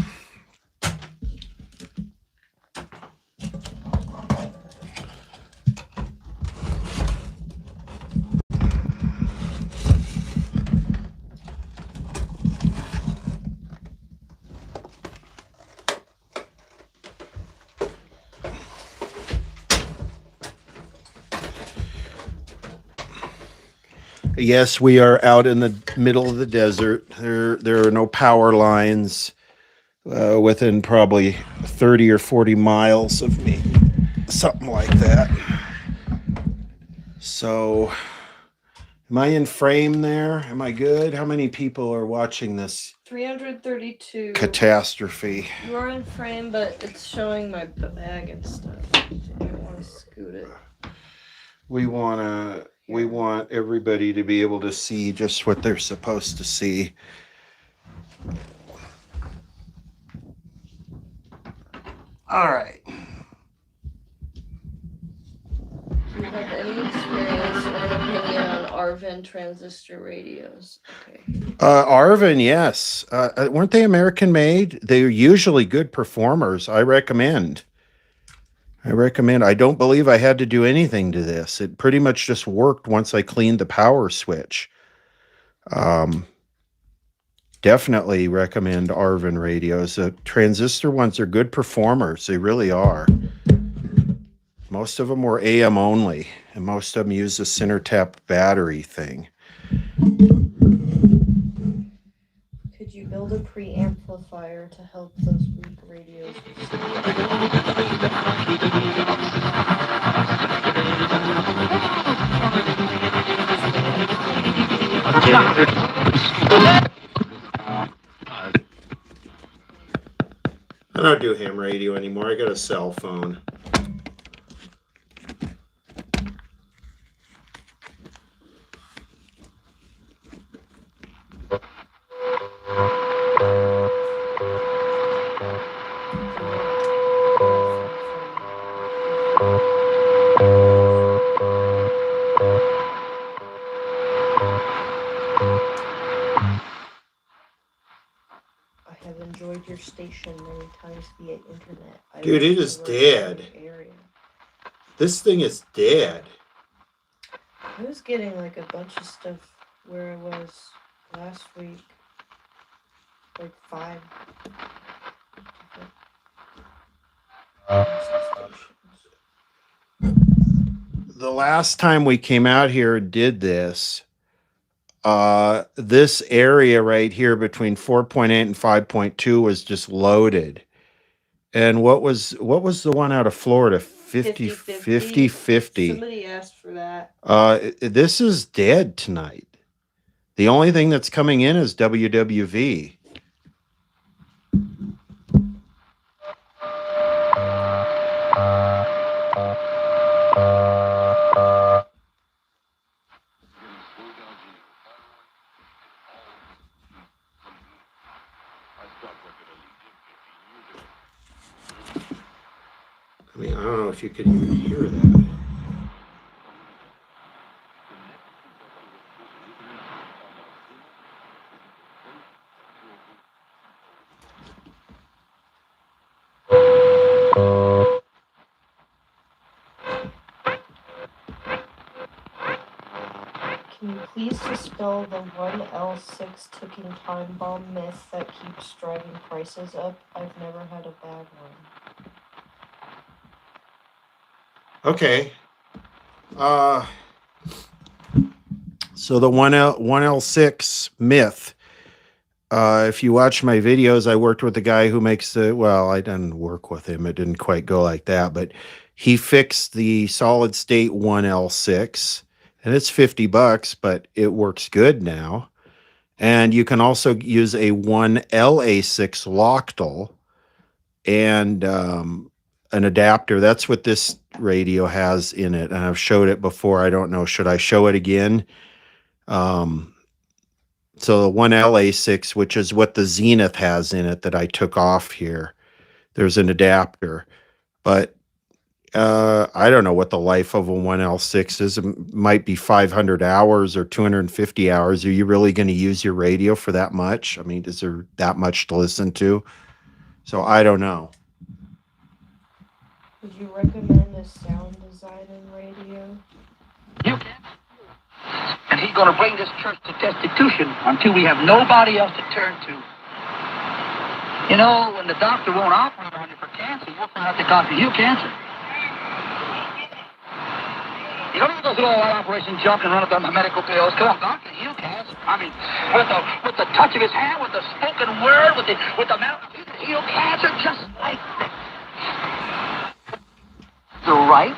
yes, we are out in the middle of the desert. There are no power lines within probably 30 or 40 miles of me, something like that. So, am I in frame there? Am I good? How many people are watching this 332. catastrophe? You are in frame, but it's showing my bag and stuff. I want to scoot it. We want everybody to be able to see just what they're supposed to see. All right. Do you have any experience or an opinion on Arvin transistor radios? Okay. Arvin, yes. Weren't they American made? They're usually good performers. I recommend. I don't believe I had to do anything to this. It pretty much just worked once I cleaned the power switch. Definitely recommend Arvin radios. The transistor ones are good performers. They really are. Most of them were AM only, and most of them use a center tap battery thing. Could you build a preamplifier to help those weak radios? I don't do ham radio anymore. I got a cell phone. I have enjoyed your station many times via internet. Dude, it is dead. This thing is dead. I was getting like a bunch of stuff where I was last week. Like 5. The last time we came out here and did this, this area right here between 4.8 and 5.2 was just loaded. And what was the one out of Florida? 50-50. Somebody asked for that. This is dead tonight. The only thing that's coming in is WWV. I mean, I don't know if you could even hear that. Can you please dispel the 1L6 ticking time bomb myth that keeps driving prices up? I've never had a bad one. Okay. So the 1L6 myth. If you watch my videos, I worked with the guy who makes I didn't work with him. It didn't quite go like that, but he fixed the solid state 1L6 and it's $50, but it works good now. And you can also use a 1LA6 Loctal and an adapter. That's what this radio has in it. And I've showed it before. I don't know. Should I show it again? So the 1LA6, which is what the Zenith has in it that I took off here, there's an adapter. But I don't know what the life of a 1L6 is. It might be 500 hours or 250 hours. Are you really going to use your radio for that much? I mean, is there that much to listen to? So I don't know. Would you recommend a sound design in radio? You can. And he's going to bring this church to destitution until we have nobody else to turn to. You know, when the doctor won't operate on you for cancer, you'll find out they got you cancer. You don't need to go through all that operation junk and run up on the medical bills. Come on, doctor, heal cancer. I mean, with the touch of his hand, with the spoken word, with the mouth, he can heal cancer just like that. The right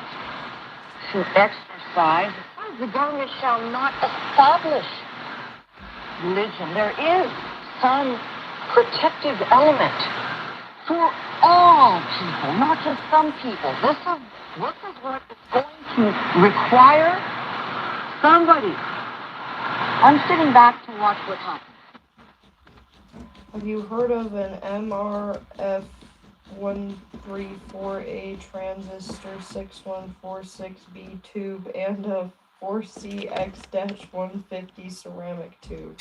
to exercise. The government shall not establish religion. There is some protective element for all people, not just some people. This is what is going to require somebody. I'm sitting back to watch what happens. Have you heard of an MRF134A transistor 6146B tube and a 4CX-150 ceramic tube?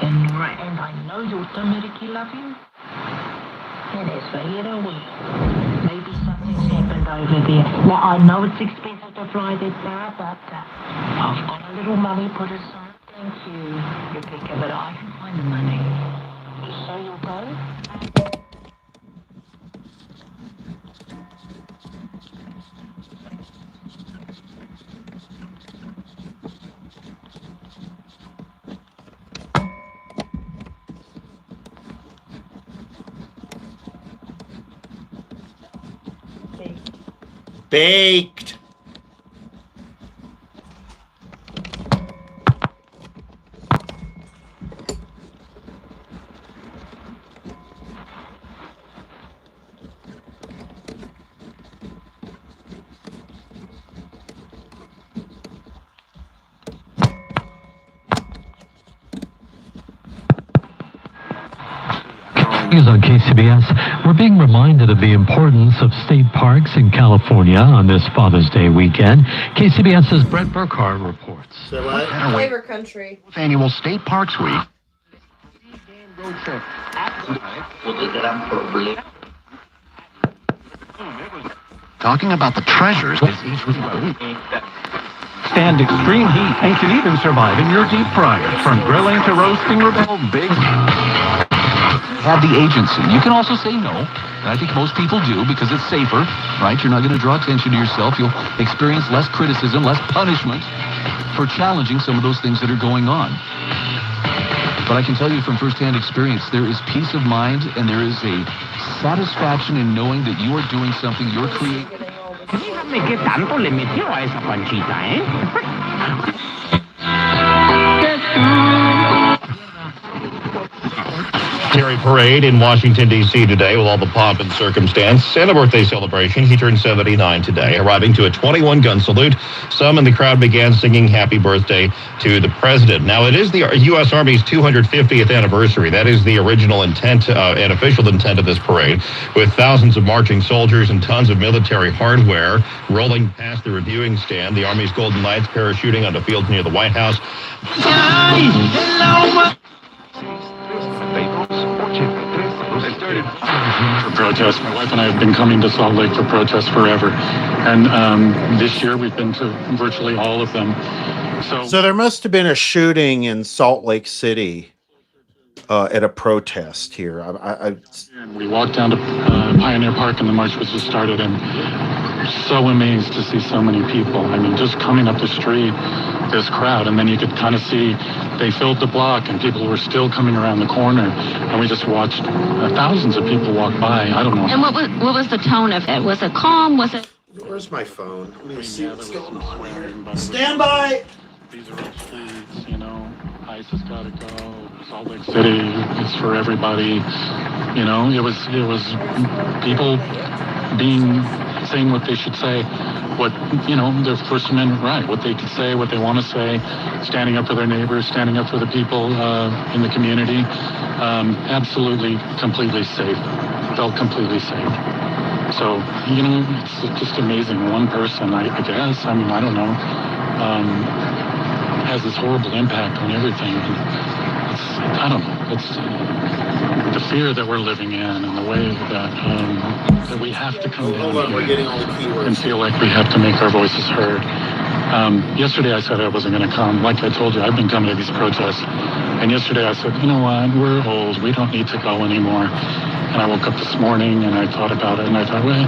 And I know you automatically love him. And it's right away. Maybe something's happened over there. Now, I know it's expensive to fly this far, but I've got a little money put aside. Thank you. You pick it, but I can find the money. So you'll go? Baked. News on KCBS. We're being reminded of the importance of state parks in California on this Father's Day weekend. KCBS's Brett Burkhardt reports. Flavor Country. Annual State Parks Week. Talking about the treasures stand extreme heat and can even survive in your deep fryer. From grilling to roasting, big. Have the agency. You can also say no. I think most people do because it's safer, right? You're not going to draw attention to yourself. You'll experience less criticism, less punishment for challenging some of those things that are going on. But I can tell you from firsthand experience, there is peace of mind and there is a satisfaction in knowing that you are doing something you're creating. Dígame qué tanto le metió a esa panchita, ¿eh? Military parade in Washington, D.C. today with all the pomp and circumstance and a birthday celebration. He turned 79 today, arriving to a 21-gun salute. Some in the crowd began singing happy birthday to the president. Now, it is the U.S. Army's 250th anniversary. That is the original intent and official intent of this parade, with thousands of marching soldiers and tons of military hardware rolling past the reviewing stand. The Army's Golden Knights parachuting onto fields near the White House. I started for protests. My wife and I have been coming to Salt Lake for protests forever. And this year we've been to virtually all of them. So there must have been a shooting in Salt Lake City at a protest here. We walked down to Pioneer Park and the march was just started, and so amazed to see so many people. I mean, just coming up the street, this crowd, and then you could kind of see they filled the block and people were still coming around the corner, and we just watched thousands of people walk by. I don't know. And what was the tone of it? Was it calm? Was it? Where's my phone? Let me see what's going on here. Stand by! These are all streets, you know. ICE has got to go. Salt Lake City, it's for everybody. You know, it was people saying what they should say, what, you know, their First Amendment right, what they could say, what they want to say, standing up for their neighbors, standing up for the people in the community. Absolutely, completely safe. Felt completely safe. So, you know, it's just amazing. One person, I guess, I mean, I don't know, has this horrible impact on everything. I don't know, it's the fear that we're living in and the way that we have to come down here and feel like we have to make our voices heard. Yesterday I said I wasn't going to come. Like I told you, I've been coming to these protests. And yesterday I said, you know what, we're old, we don't need to go anymore. And I woke up this morning and I thought about it and I thought, well,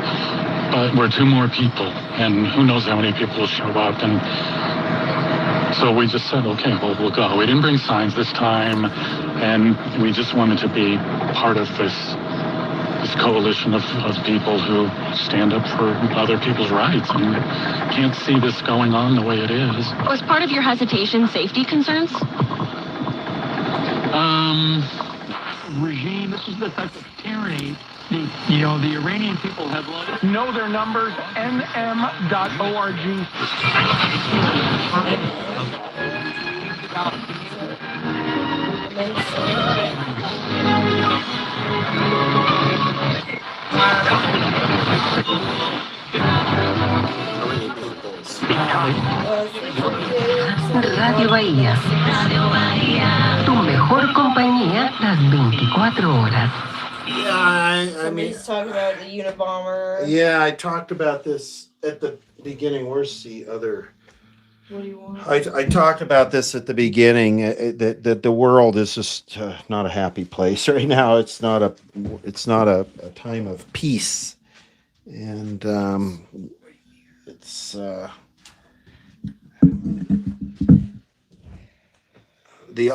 but we're two more people and who knows how many people will show up. And so we just said, okay, well, we'll go. We didn't bring signs this time, and we just wanted to be part of this coalition of people who stand up for other people's rights and can't see this going on the way it is. Was part of your hesitation safety concerns? Regime, this is the type of tyranny the Iranian people have loved. Know their numbers, nm.org. Radio Bahía. Tu mejor compañía las 24 horas. Yeah, I mean, he's talking about the Unabomber. Yeah, I talked about this at the beginning. Where's the other? What do you want? I talked about this at the beginning. That the world is just not a happy place right now. It's not a time of peace, and it's the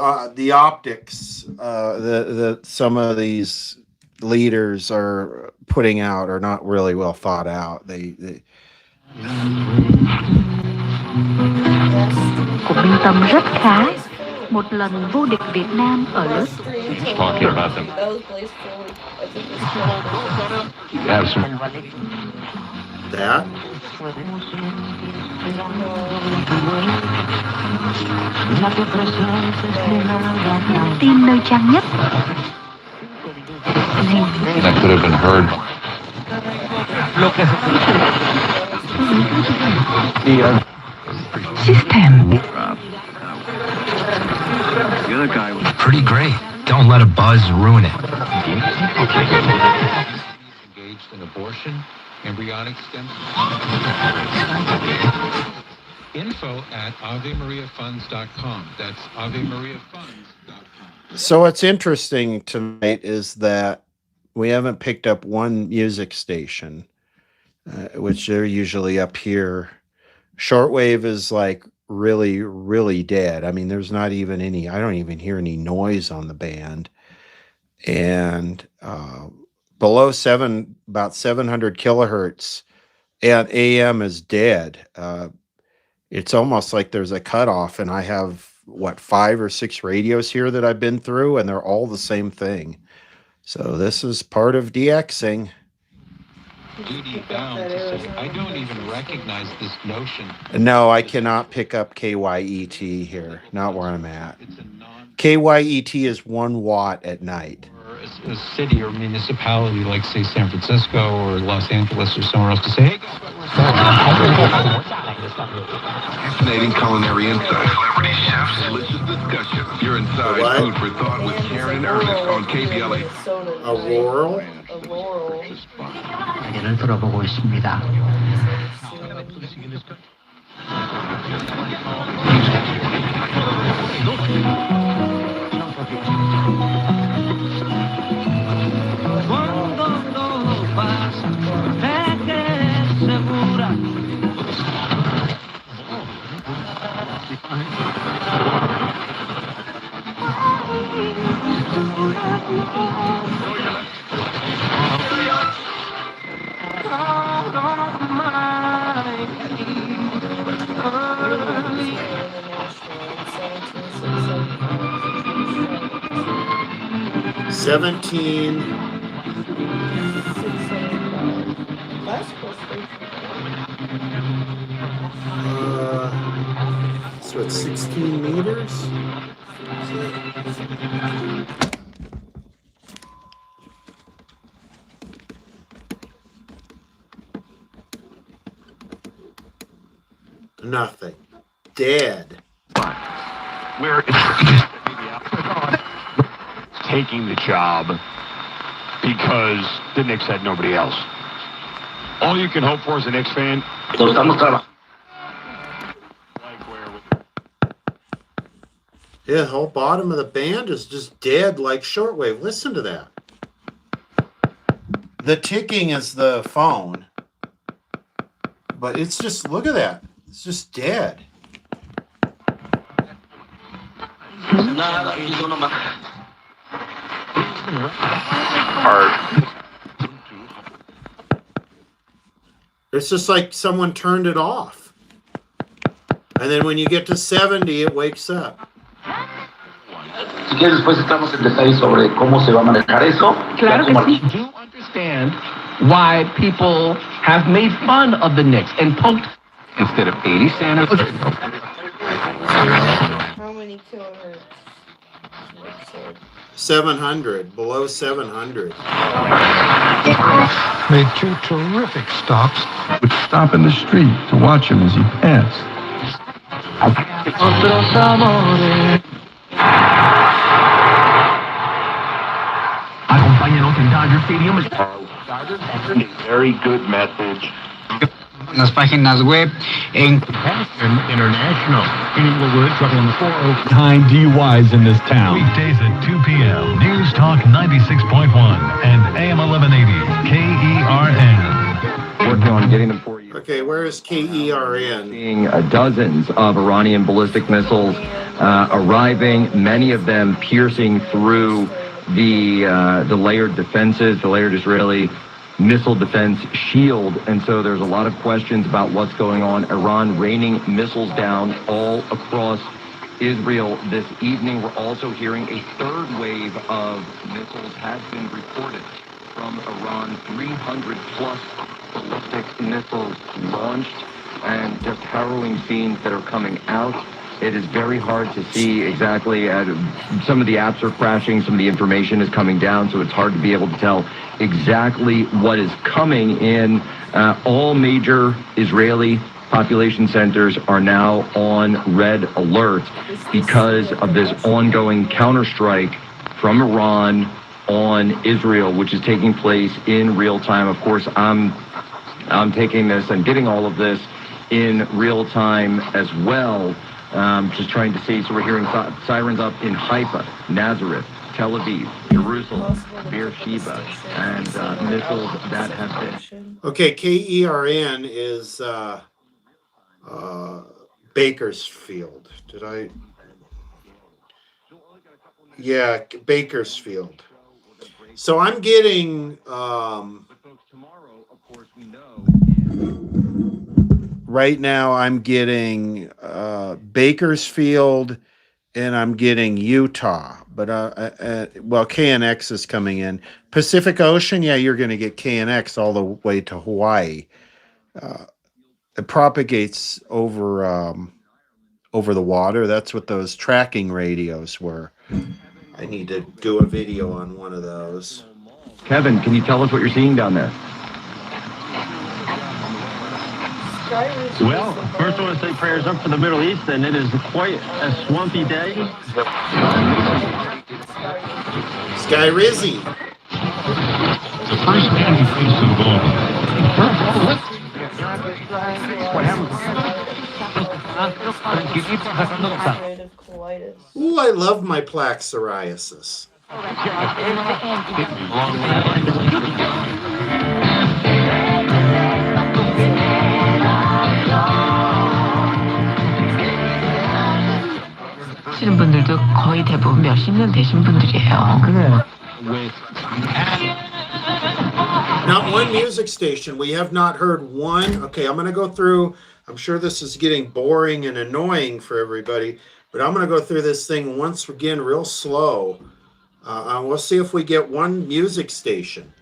optics that some of these leaders are putting out are not really well thought out. Của Minh Tâm rất khá. Một lần vô địch Việt Nam ở lứa Talking about them. You have some. That? tin nơi trang nhất. That could have been heard. System. The other guy was Pretty great. Don't let a buzz ruin it. engaged in abortion, embryonic stem info at avemariafunds.com. That's avemariafunds.com. So what's interesting tonight is that we haven't picked up one music station, which they're usually up here. Shortwave is like really, really dead. I mean, there's not even any, I don't even hear any noise on the band. And below about 700 kilohertz and AM is dead. It's almost like there's a cutoff, and I have, 5 or 6 radios here that I've been through, and they're all the same thing. So this is part of DXing. Duty bound to say, I don't even recognize this notion. No, I cannot pick up KYET here, not where I'm at. KYET is 1 watt at night. A city or municipality like, say, San Francisco or Los Angeles or somewhere else to say, hey, guess what, we're fascinating culinary insight. Celebrity chefs, delicious discussion. You're inside Food for Thought with Karen and Ernest on KBLA. Auroral? 얘를 들어보고 있습니다. So it's 16 meters. Nothing. Dead. Where taking the job because the Knicks had nobody else. All you can hope for as a Knicks fan. Yeah, the whole bottom of the band is just dead like shortwave. Listen to that. The ticking is the phone. But it's just, look at that. It's just dead. It's just like someone turned it off. And then when you get to 70, it wakes up. Si quieres, después estamos en detalle sobre cómo se va a manejar eso. Claro que sí. Do you understand why people have made fun of the Knicks and poked instead of 80 senators? How many kilohertz? 700, below 700. Made 2 terrific stops. Would stop in the street to watch him as he passed. Acompáñanos en Dodger Stadium. Very good message. Las páginas web en International. In Inglewood, trouble on the 409 DUIs in this town. Weekdays at 2 p.m. News Talk 96.1 and AM 1180 KERN. Working on getting them for you. Okay, where is KERN? Seeing dozens of Iranian ballistic missiles arriving, many of them piercing through the layered defenses, the layered Israeli missile defense shield. And so there's a lot of questions about what's going on. Iran raining missiles down all across Israel this evening. We're also hearing a third wave of missiles has been reported from Iran. 300 plus ballistic missiles launched, and just harrowing scenes that are coming out. It is very hard to see exactly. Some of the apps are crashing, some of the information is coming down, so it's hard to be able to tell exactly what is coming in. All major Israeli population centers are now on red alert because of this ongoing counterstrike from Iran on Israel, which is taking place in real time. Of course, I'm taking this and getting all of this in real time as well. Just trying to see. So we're hearing sirens up in Haifa, Nazareth, Tel Aviv, Jerusalem, Beersheba, and missiles that have been. Okay, KERN is Bakersfield. Did I? Yeah, Bakersfield. So I'm getting right now I'm getting Bakersfield and I'm getting Utah. But well, KNX is coming in. Pacific Ocean, yeah, you're going to get KNX all the way to Hawaii. It propagates over the water. That's what those tracking radios were. I need to do a video on one of those. Kevin, can you tell us what you're seeing down there? Well, first I want to say prayers up for the Middle East, and it is quite a swampy day. Sky Rizzy. The first man who comes to the ball. Ooh, I love my plaque psoriasis. 하시는 분들도 거의 대부분 몇십 년 되신 분들이에요. 그래. Not one music station. We have not heard one. Okay, I'm going to go through. I'm sure this is getting boring and annoying for everybody, but I'm going to go through this thing once again real slow. We'll see if we get one music station.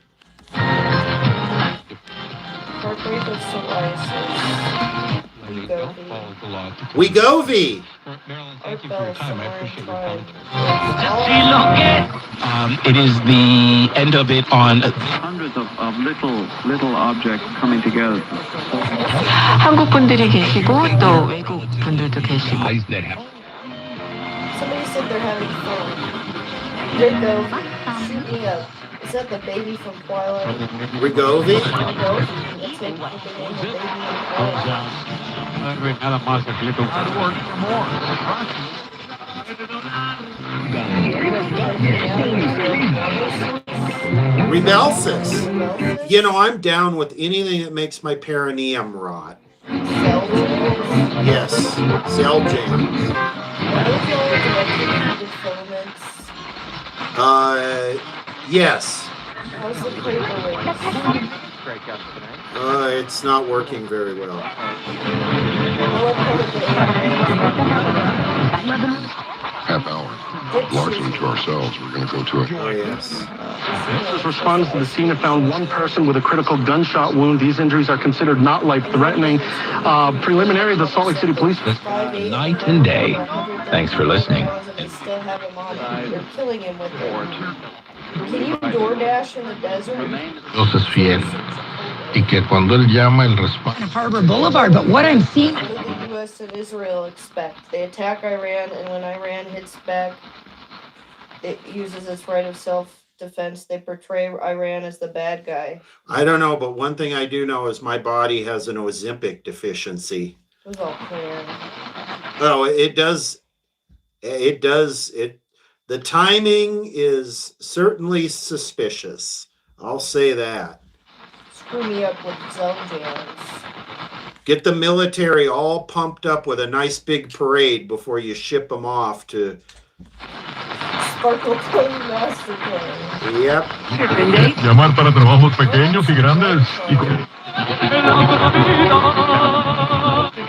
Wegovy. Marilyn, thank you for your time. I appreciate your time. It is the end of it on hundreds of little objects coming together. 한국 분들이 계시고 또 외국 분들도 계시고. Somebody said they're having fun. Rigo, shoot me up. Is that the baby from Twilight? Rigovy? That's like the name of baby from Twilight. Rebelsis. You know, I'm down with anything that makes my perineum rot. Yes, cell jams. Yes. How's the paper? It's not working very well. Half hour. Largely to ourselves. We're going to go to it. Oh, yes. Officers responded to the scene and found one person with a critical gunshot wound. These injuries are considered not life-threatening. Preliminary, the Salt Lake City Police. Night and day. Thanks for listening. Still have him on. They're killing him with it. Can you DoorDash in the desert? Dios es fiel. Y que cuando él llama, él responde. Harbor Boulevard, but what I'm seeing. What do the U.S. and Israel expect? They attack Iran, and when Iran hits back, it uses its right of self-defense. They portray Iran as the bad guy. I don't know, but one thing I do know is my body has an Ozempic deficiency. It was all planned. Oh, it does. It does. The timing is certainly suspicious. I'll say that. Screw me up with zone jams. Get the military all pumped up with a nice big parade before you ship them off to... Sparkle Cone Master Plan. Yep. Llamar para trabajos pequeños y grandes.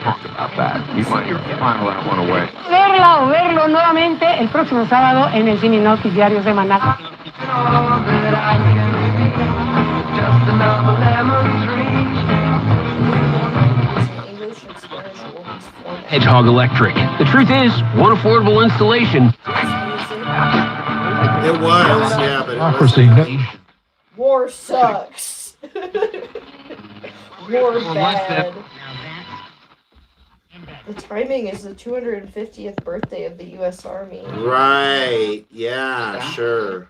Talk about that. You might find that one away. Verla o verlo nuevamente el próximo sábado en el Cine Notis Diario Semanal. Hedgehog Electric. The truth is, one affordable installation. It was, yeah, but it Democracy. War sucks. War bad. The timing is the 250th birthday of the U.S. Army. Right. Yeah, sure.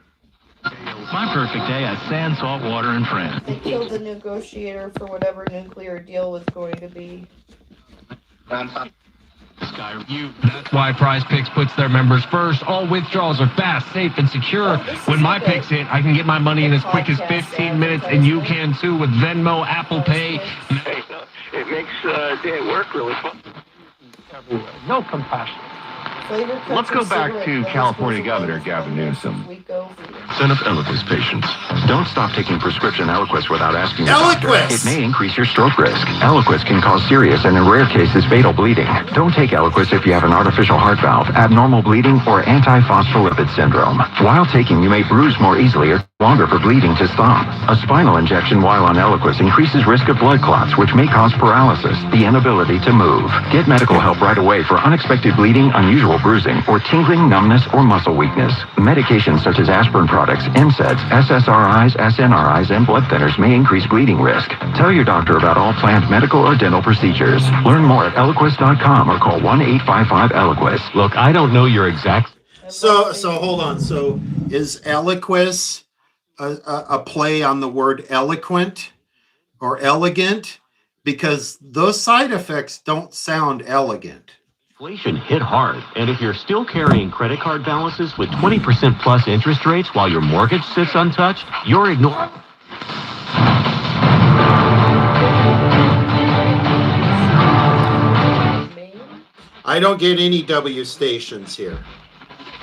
My perfect day at Sand, Salt, Water, and Friends. They killed the negotiator for whatever nuclear deal was going to be. That's why Prize Picks puts their members first. All withdrawals are fast, safe, and secure. When my picks hit, I can get my money in as quick as 15 minutes, and you can too with Venmo, Apple Pay. It makes work really fun. No compassion. Let's go back to California Governor Gavin Newsom. Son of Eliquis patients. Don't stop taking prescription Eliquis without asking your Eliquis! doctor. It may increase your stroke risk. Eliquis can cause serious and in rare cases fatal bleeding. Don't take Eliquis if you have an artificial heart valve, abnormal bleeding, or antiphospholipid syndrome. While taking, you may bruise more easily or longer for bleeding to stop. A spinal injection while on Eliquis increases risk of blood clots, which may cause paralysis, the inability to move. Get medical help right away for unexpected bleeding, unusual bruising, or tingling, numbness, or muscle weakness. Medications such as aspirin products, NSAIDs, SSRIs, SNRIs, and blood thinners may increase bleeding risk. Tell your doctor about all planned medical or dental procedures. Learn more at Eliquis.com or call 1-855-ELIQUIS. Look, I don't know your exact... So hold on. So is Eliquis a play on the word eloquent or elegant? Because those side effects don't sound elegant. Inflation hit hard, and if you're still carrying credit card balances with 20% plus interest rates while your mortgage sits untouched, you're ignoring... I don't get any W stations here.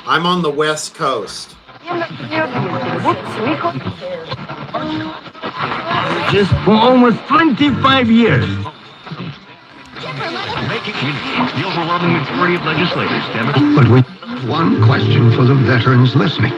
I'm on the West Coast. Just for almost 25 years. The overwhelming majority of legislators, But we one question for the veterans listening.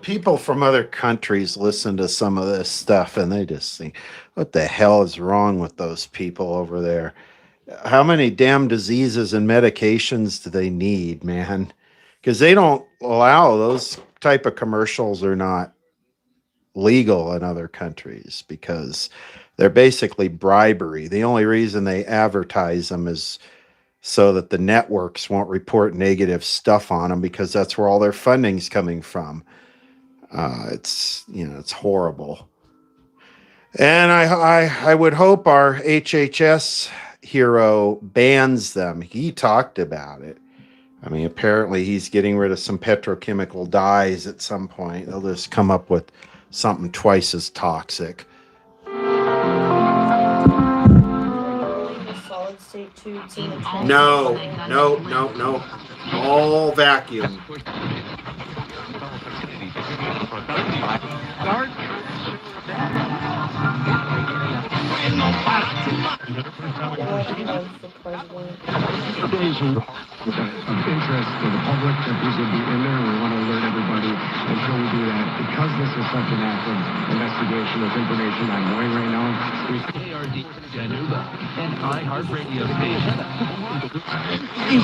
People from other countries listen to some of this stuff and they just think, what the hell is wrong with those people over there? How many damn diseases and medications do they need, man? Because they don't allow those type of commercials are not legal in other countries because they're basically bribery. The only reason they advertise them is so that the networks won't report negative stuff on them because that's where all their funding's coming from. It's horrible. And I would hope our HHS hero bans them. He talked about it. I mean, apparently he's getting rid of some petrochemical dyes at some point. They'll just come up with something twice as toxic. Solid state tubes in the No. All vacuum. Of interest for the public that these would be in there. We want to alert everybody until we do that. Because this is such an active investigation, this information I'm knowing right now. And iHeartRadio station.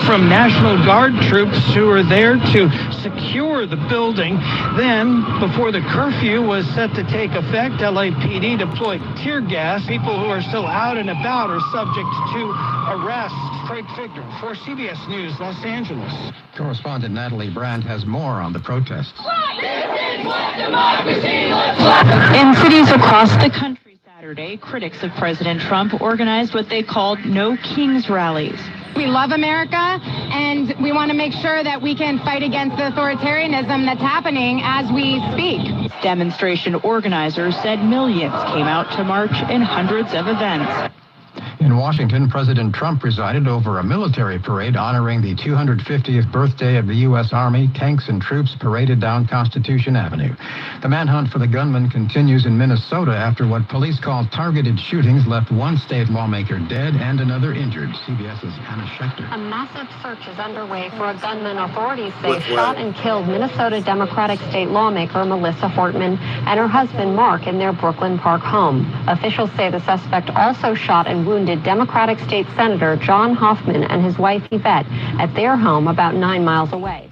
From National Guard troops who were there to secure the building. Then, before the curfew was set to take effect, LAPD deployed tear gas. People who are still out and about are subject to arrest. Craig Figner for CBS News, Los Angeles. Correspondent Natalie Brandt has more on the protests. In cities across the country Saturday, critics of President Trump organized what they called No Kings rallies. We love America, and we want to make sure that we can fight against the authoritarianism that's happening as we speak. Demonstration organizers said millions came out to march in hundreds of events. In Washington, President Trump presided over a military parade honoring the 250th birthday of the U.S. Army. Tanks and troops paraded down Constitution Avenue. The manhunt for the gunman continues in Minnesota after what police call targeted shootings left one state lawmaker dead and another injured. CBS's Anna Schechter. A massive search is underway for a gunman authorities say shot and killed Minnesota Democratic state lawmaker Melissa Hortman and her husband Mark in their Brooklyn Park home. Officials say the suspect also shot and wounded Democratic State Senator John Hoffman and his wife Yvette at their home about 9 miles away.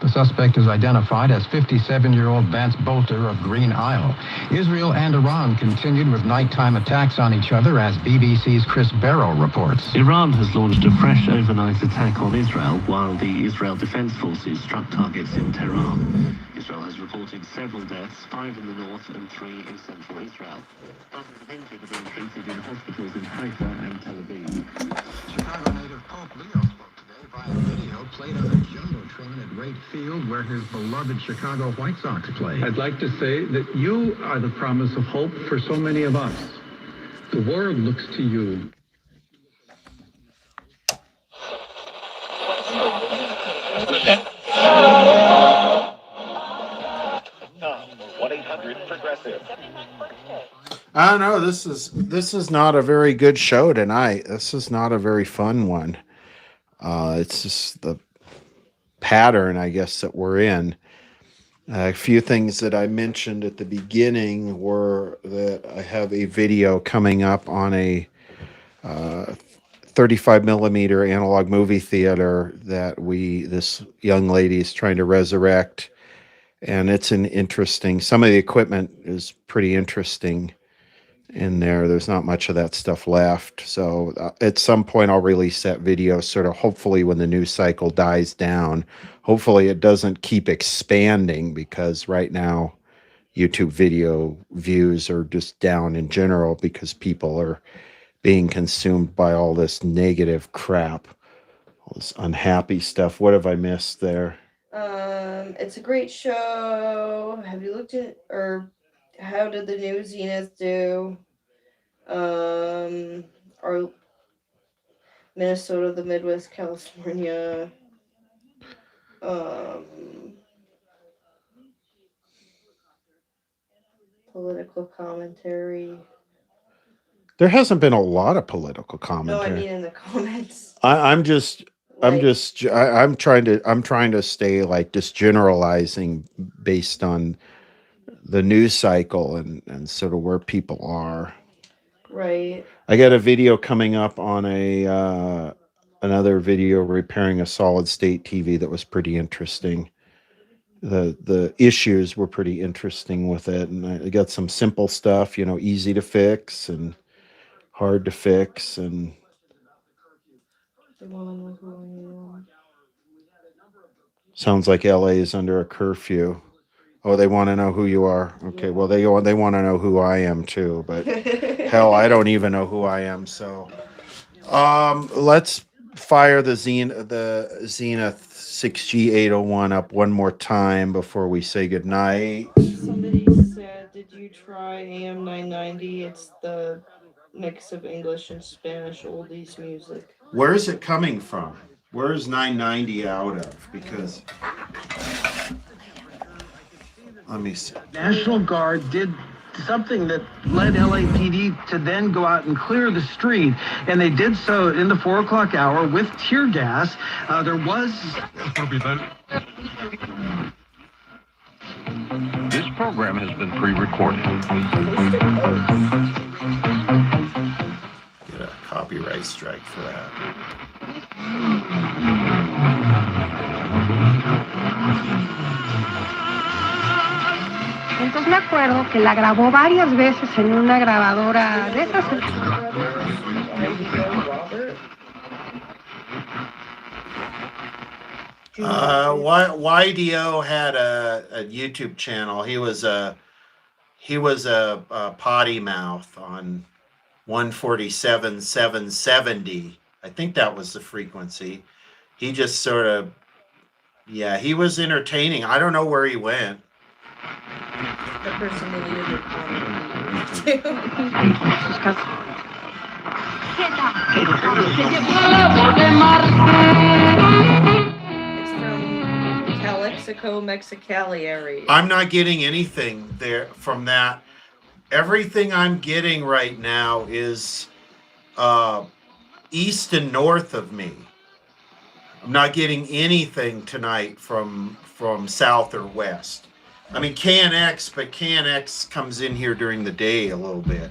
The suspect is identified as 57-year-old Vance Bolter of Green Isle. Israel and Iran continued with nighttime attacks on each other as BBC's Chris Barrow reports. Iran has launched a fresh overnight attack on Israel while the Israel Defense Forces struck targets in Tehran. Israel has reported several deaths, 5 in the north and 3 in central Israel. Dozens of injured have been treated in hospitals in Haifa and Tel Aviv. Chicago native Pope Leo spoke today via video played on a Jumbotron at Wright Field where his beloved Chicago White Sox play. I'd like to say that you are the promise of hope for so many of us. The world looks to you. No, 1-800-PROGRESSIVE. I don't know. This is not a very good show tonight. This is not a very fun one. It's just the pattern, I guess, that we're in. A few things that I mentioned at the beginning were that I have a video coming up on a 35 millimeter analog movie theater that this young lady is trying to resurrect and it's an interesting. Some of the equipment is pretty interesting in there. There's not much of that stuff left. So at some point I'll release that video, sort of hopefully when the news cycle dies down. Hopefully it doesn't keep expanding, because right now YouTube video views are just down in general because people are being consumed by all this negative crap, all this unhappy stuff. What have I missed there? It's a great show. Have you looked at, or how did the new Zenith do? Or Minnesota, the Midwest, California. Political commentary. There hasn't been a lot of political commentary. No, I mean in the comments. I'm trying to stay like just generalizing based on the news cycle and sort of where people are. Right. I got a video coming up on another video repairing a solid state TV that was pretty interesting. The issues were pretty interesting with it, and I got some simple stuff, easy to fix and hard to fix, and sounds like LA is under a curfew. Oh, they want to know who you are. Okay, well they want to know who I am too, but hell, I don't even know who I am. So, let's fire the Zenith 6G801 up one more time before we say goodnight. Somebody said, "Did you try AM 990? It's the mix of English and Spanish oldies music." Where is it coming from? Where is 990 out of? Because let me see. National Guard did something that led LAPD to then go out and clear the street, and they did so in the 4 o'clock hour with tear gas. There was... This program has been pre-recorded. Get a copyright strike for that. Entonces me acuerdo que la grabó varias veces en una grabadora de esas. YDO had a YouTube channel. He was a potty mouth on 147,770. I think that was the frequency. He just sort of, he was entertaining. I don't know where he went. The person deleted it. It's from Calexico, Mexicali area. I'm not getting anything there from that. Everything I'm getting right now is east and north of me. I'm not getting anything tonight from south or west. I mean, KNX, but KNX comes in here during the day a little bit.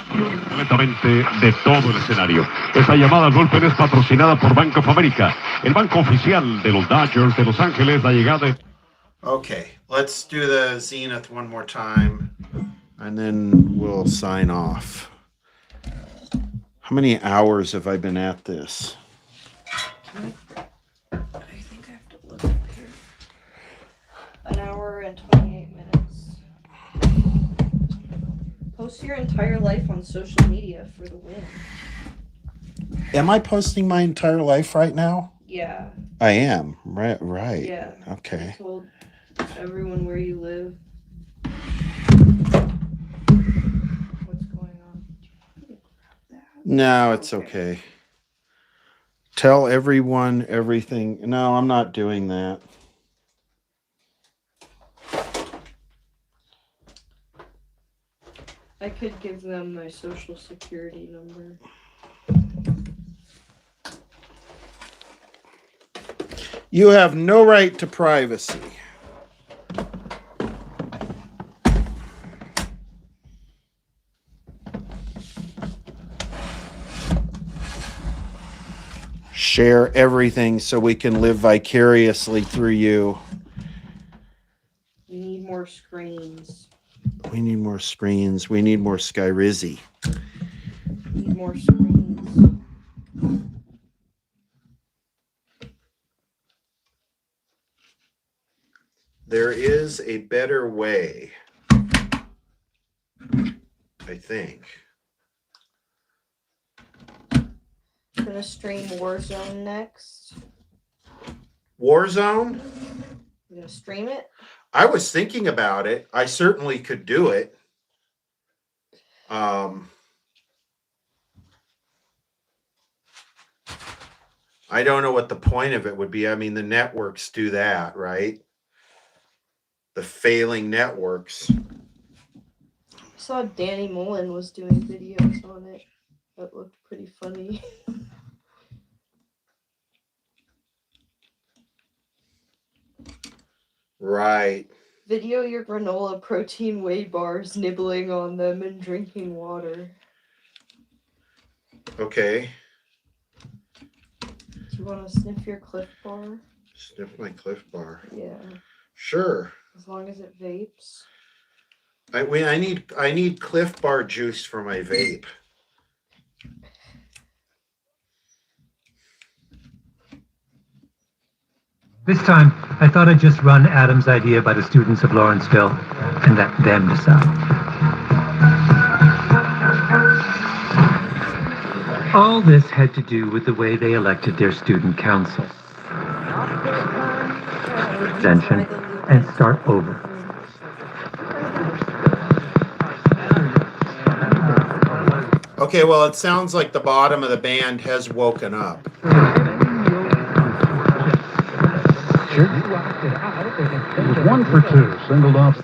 Completamente de todo el escenario. Esa llamada al golpe es patrocinada por Bank of America, el banco oficial de los Dodgers de Los Ángeles. La llegada. Okay, let's do the Zenith one more time, and then we'll sign off. How many hours have I been at this? I think I have to look up here. 1 hour and 28 minutes. Post your entire life on social media for the win. Am I posting my entire life right now? Yeah. I am. Right. Yeah. Okay. I told everyone where you live. What's going on? No, it's okay. Tell everyone everything. No, I'm not doing that. I could give them my social security number. You have no right to privacy. Share everything so we can live vicariously through you. more screens. We need more screens. We need more Skyrizzy. Need more screens. There is a better way, I think. I'm gonna stream Warzone next. Warzone? You gonna stream it? I was thinking about it. I certainly could do it. I don't know what the point of it would be. I mean, the networks do that, right? The failing networks. I saw Danny Mullen was doing videos on it. That looked pretty funny. Right. Video your granola protein whey bars, nibbling on them and drinking water. Okay. Do you want to sniff your Cliff Bar? Sniff my Cliff Bar. Yeah. Sure. As long as it vapes. I need Cliff Bar juice for my vape. This time, I thought I'd just run Adam's idea by the students of Lawrenceville and let them decide. All this had to do with the way they elected their student council. Extension and start over. Okay, well, it sounds like the bottom of the band has woken up. It was 1 for 2, singled off.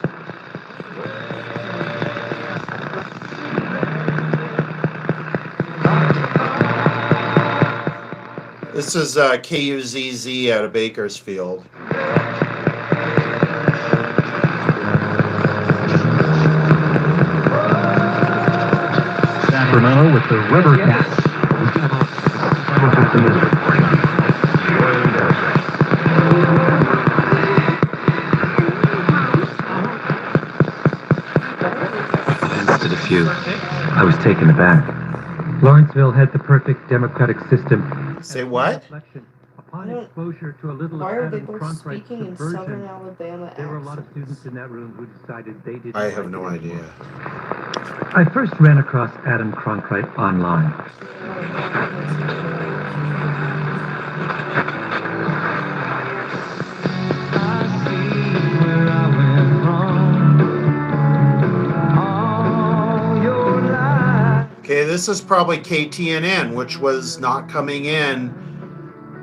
This is KUZZ out of Bakersfield. Sacramento with the River Cats. I was taken aback. Lawrenceville had the perfect democratic system. Say what? Upon exposure to a little Why are they Adam both Cronkite's speaking in subversion, Southern Alabama there were a lot of accents? students in that room who decided they didn't. I have no idea. I first ran across Adam Cronkite online. Okay, this is probably KTNN, which was not coming in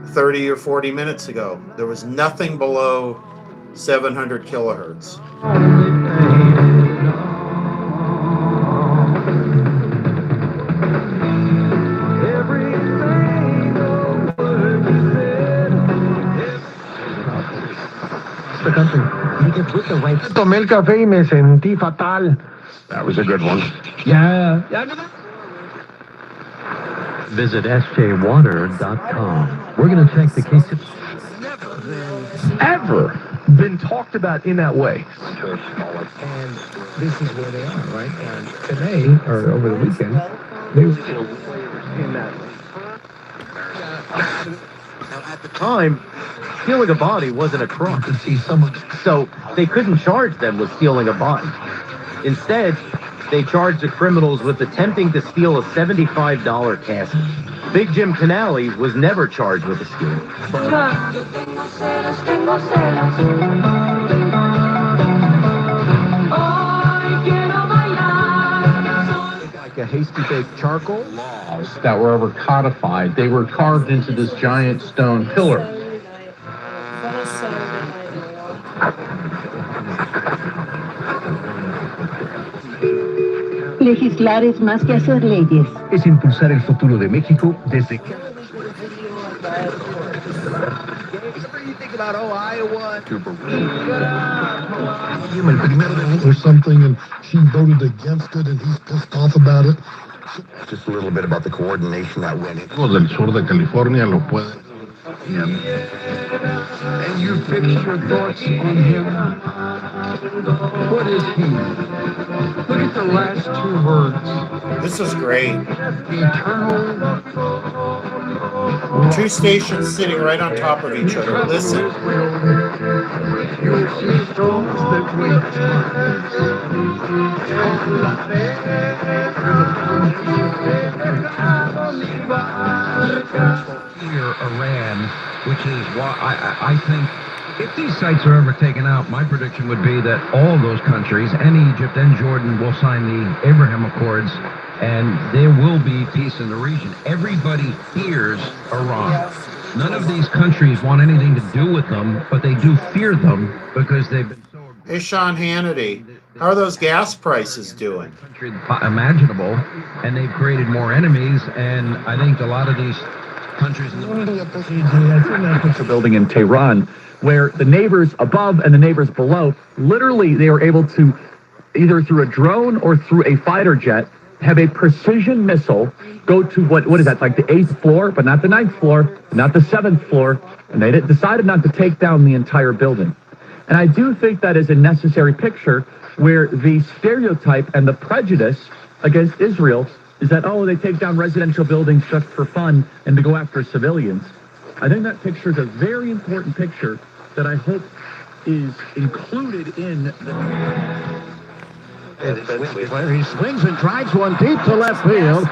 30 or 40 minutes ago. There was nothing below 700 kilohertz. The country. Because with the right. Tomé el café y me sentí fatal. That was a good one. Yeah. Visit sjwater.com. We're going to check the case. Ever been talked about in that way. And this is where they are, right? And today, or over the weekend, they were in that. Now, at the time, stealing a body wasn't a crime. So they couldn't charge them with stealing a body. Instead, they charged the criminals with attempting to steal a $75 casket. Big Jim Canale was never charged with the steal. Like a hasty baked charcoal? Laws that were ever codified, they were carved into this giant stone pillar. Legislar es más que hacer leyes. Es impulsar el futuro de México desde que... Or something, and she voted against it, and he's pissed off about it. Just a little bit about the coordination that went in. Los del sur de California lo pueden. him, and you fix your thoughts on him. What is he? Look at the last two words. This is great. Eternal. Two stations sitting right on top of each other. Listen. You'll see stones that Here, Iran, which is why I think if these sites are ever taken out, my prediction would be that all those countries, and Egypt and Jordan, will sign the Abraham Accords, and there will be peace in the region. Everybody fears Iran. None of these countries want anything to do with them, but they do fear them because they've been so aggressive. Hey, Sean Hannity, how are those gas prices doing? Imaginable, and they've created more enemies, and I think a lot of these countries in the picture building in Tehran, where the neighbors above and the neighbors below, literally they were able to, either through a drone or through a fighter jet, have a precision missile go to what is that, like the 8th floor, but not the 9th floor, not the 7th floor, and they decided not to take down the entire building. And I do think that is a necessary picture where the stereotype and the prejudice against Israel is that, oh, they take down residential buildings just for fun and to go after civilians. I think that picture is a very important picture that I hope is included in the... Where he swings and drives one deep to left field.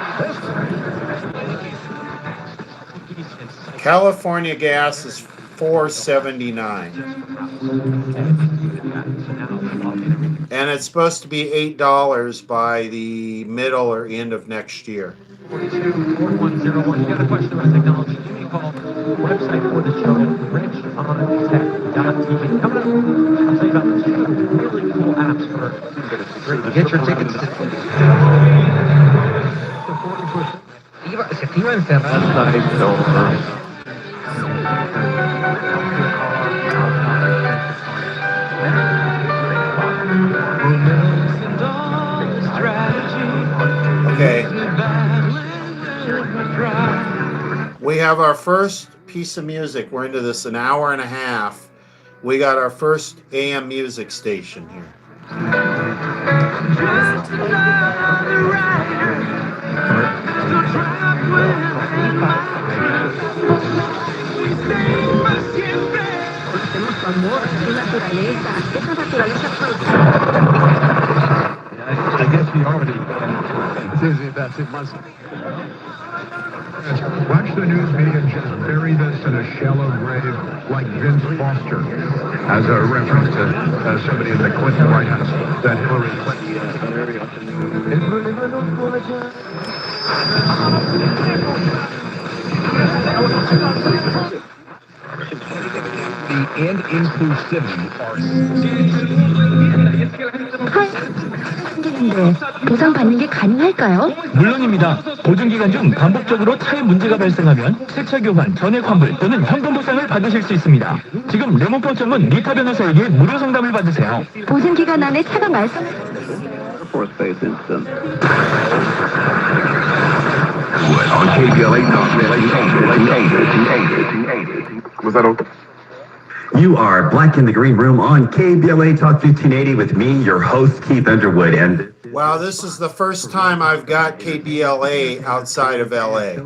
California gas is $4.79. And it's supposed to be $8 by the middle or end of next year. 424101. You got a question about technology? Give me a call. Website for the show, richontech.tv. Coming up, I'll tell you about two really cool apps for get your tickets. Se te iba a encerrar. Okay. We have our first piece of music. We're into this an hour and a half. We got our first AM music station here. I guess we already that's it must. Watch the news media just bury this in a shallow grave like Vince Foster, as a reference to somebody in the Clinton White House, that Hillary And inclusivity 보상받는 게 가능할까요? 물론입니다. 보증기간 중 반복적으로 차에 문제가 발생하면 세차 교환, 전액 환불 또는 현금 보상을 받으실 수 있습니다. 지금 레몬포 전문 리타 변호사에게 무료 상담을 받으세요. 보증기간 안에 차가 말썽. on KBLA. Was that okay? You are Black in the Green Room on KBLA Talk 1580 with me, your host, Keith Underwood. And wow, this is the first time I've got KBLA outside of LA.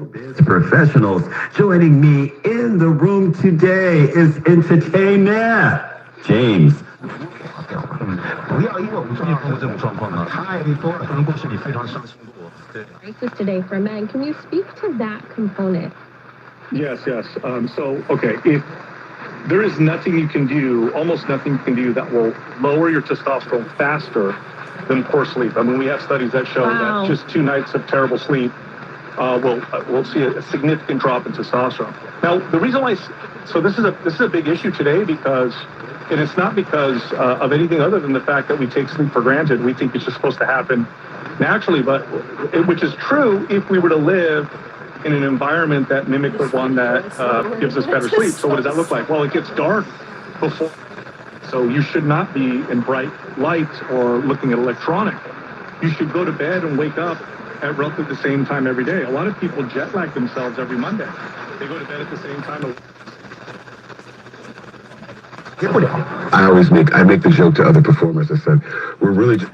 Professionals joining me in the room today is entertainer James. Crisis today for men. Can you speak to that component? Yes. Okay, if there is nothing you can do, almost nothing you can do that will lower your testosterone faster than poor sleep. I mean, we have studies that show that just 2 nights of terrible sleep we'll see a significant drop in testosterone. Now, the reason why, so this is a big issue today because, and it's not because of anything other than the fact that we take sleep for granted. We think it's just supposed to happen naturally, but which is true if we were to live in an environment that mimicked the one that gives us better sleep. So what does that look like? Well, it gets dark before, so you should not be in bright lights or looking at electronic. You should go to bed and wake up at roughly the same time every day. A lot of people jet lag themselves every Monday. They go to bed at the same time I make the joke to other performers. I said, we're really just...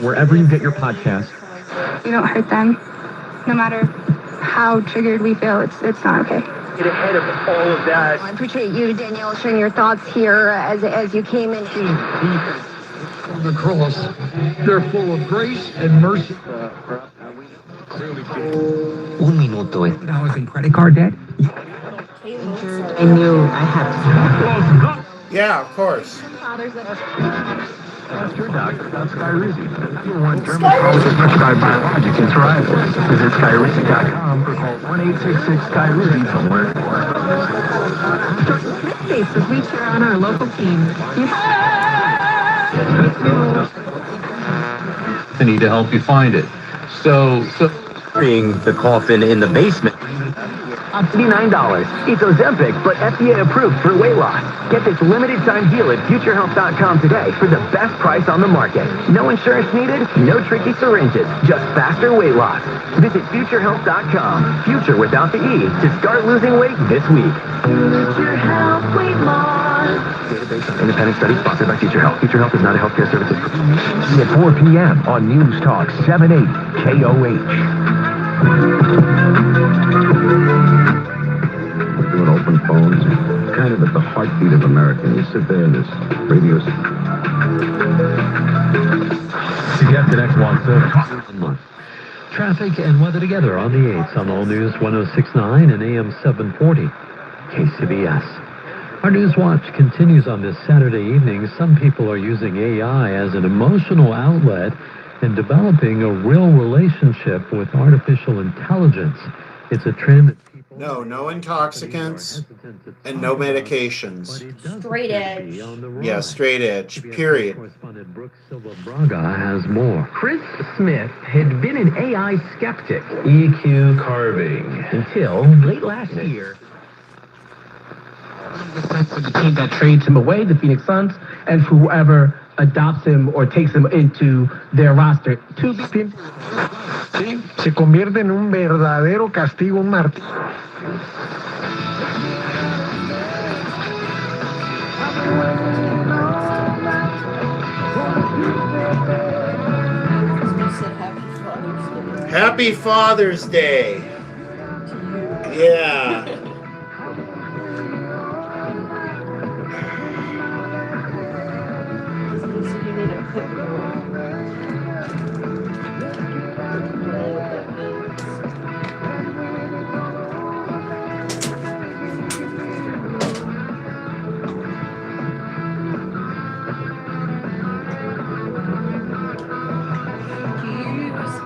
Wherever you get your podcast. We don't hurt them. No matter how triggered we feel, it's not okay. Get ahead of all of that. I appreciate you, Danielle, sharing your thoughts here as you came in. From the cross, they're full of grace and mercy. Un minuto. $1 in credit card debt. I knew I had to. Yeah, of course. Ask your doctor about Skyrizi. Number one German college of prescribed biologics in psoriasis. Visit Skyrizi.com or call 1-866-SKYRIZI somewhere. This was we cheer on our local team. I need to help you find it. So Burying the coffin in the basement. $59. It's Ozempic, but FDA approved for weight loss. Get this limited time deal at futurehealth.com today for the best price on the market. No insurance needed, no tricky syringes, just faster weight loss. Visit futurehealth.com, future without the E, to start losing weight this week. Future Health Weight Loss. Database of independent study sponsored by Future Health. Future Health is not a healthcare services. At 4 p.m. on News Talk 78 KOH. Doing open phones, kind of at the heartbeat of America. You sit there in this radio. To get the next one, traffic and weather together on the 8s on All News 106.9 and AM 740. KCBS. Our News Watch continues on this Saturday evening. Some people are using AI as an emotional outlet and developing a real relationship with artificial intelligence. It's a trend that people... No intoxicants and no medications. Straight edge. Yeah, straight edge, period. Correspondent Brooke Silva Braga has more. Chris Smith had been an AI skeptic, EQ carving, until late last year. The team that trades him away, the Phoenix Suns, and whoever adopts him or takes him into their roster. Sí, se convierte en un verdadero castigo, un martirio. Happy Father's Day. Yeah.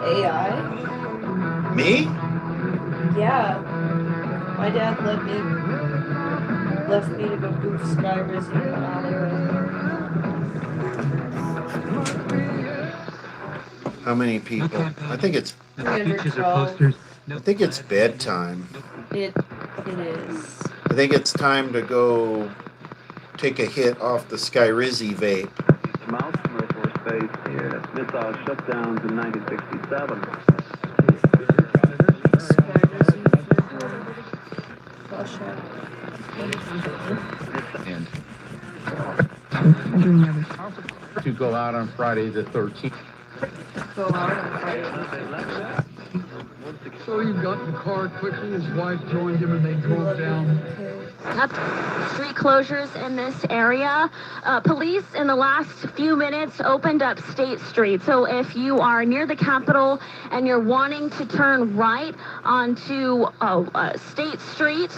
AI? Me? Yeah. My dad left me to go goof Skyrizi in an alleyway. How many people? I think it's 312. I think it's bedtime. It is. I think it's time to go take a hit off the Skyrizi vape. Mouse from Air Force Base. Yeah, missile shutdowns in 1967. to go out on Friday the 13th. Go out on Friday. So he got in the car quickly, his wife joined him, and they drove down. Street closures in this area. Police in the last few minutes opened up State Street. So if you are near the Capitol and you're wanting to turn right onto State Street,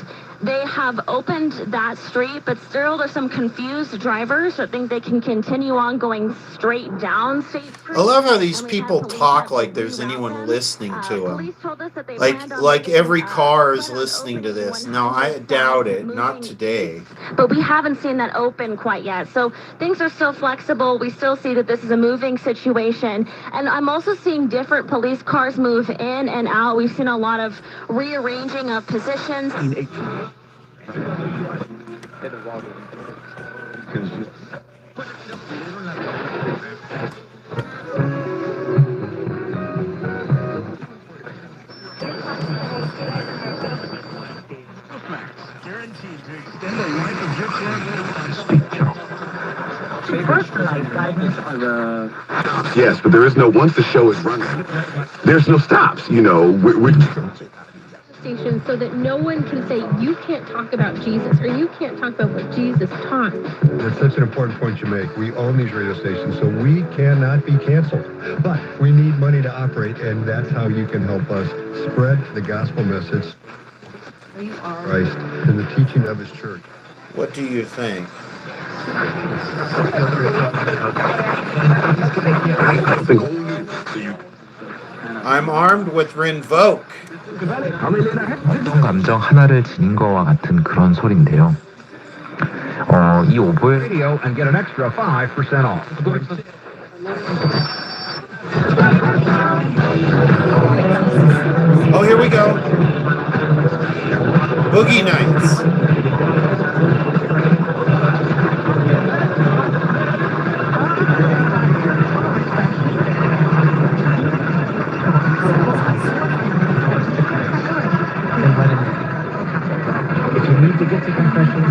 They have opened that street, but still there's some confused drivers that think they can continue on going straight down State Street. I love how these people talk like there's anyone listening to them. Like every car is listening to this. No, I doubt it. Not today. But we haven't seen that open quite yet. So things are still flexible. We still see that this is a moving situation. And I'm also seeing different police cars move in and out. We've seen a lot of rearranging of positions. Yes, but there is no, once the show is running, there's no stops, you know. We're Station so that no one can say you can't talk about Jesus or you can't talk about what Jesus taught. That's such an important point you make. We own these radio stations, so we cannot be canceled. But we need money to operate, and that's how you can help us spread the gospel message of Christ and the teaching of his church. What do you think? I'm armed with Rinvoke. 어떤 감정 하나를 지닌 거와 같은 그런 소리인데요. 이 오보에 Radio and get an extra 5% off. Oh, here we go. Boogie Nights. If you need to get to confession,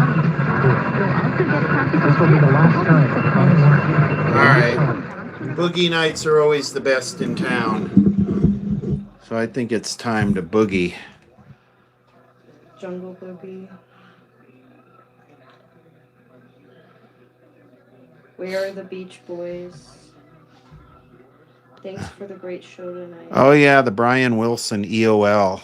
this will be the last time. All right. Boogie Nights are always the best in town. So I think it's time to boogie. Jungle Boogie. We are the Beach Boys. Thanks for the great show tonight. Oh, yeah, the Brian Wilson EOL.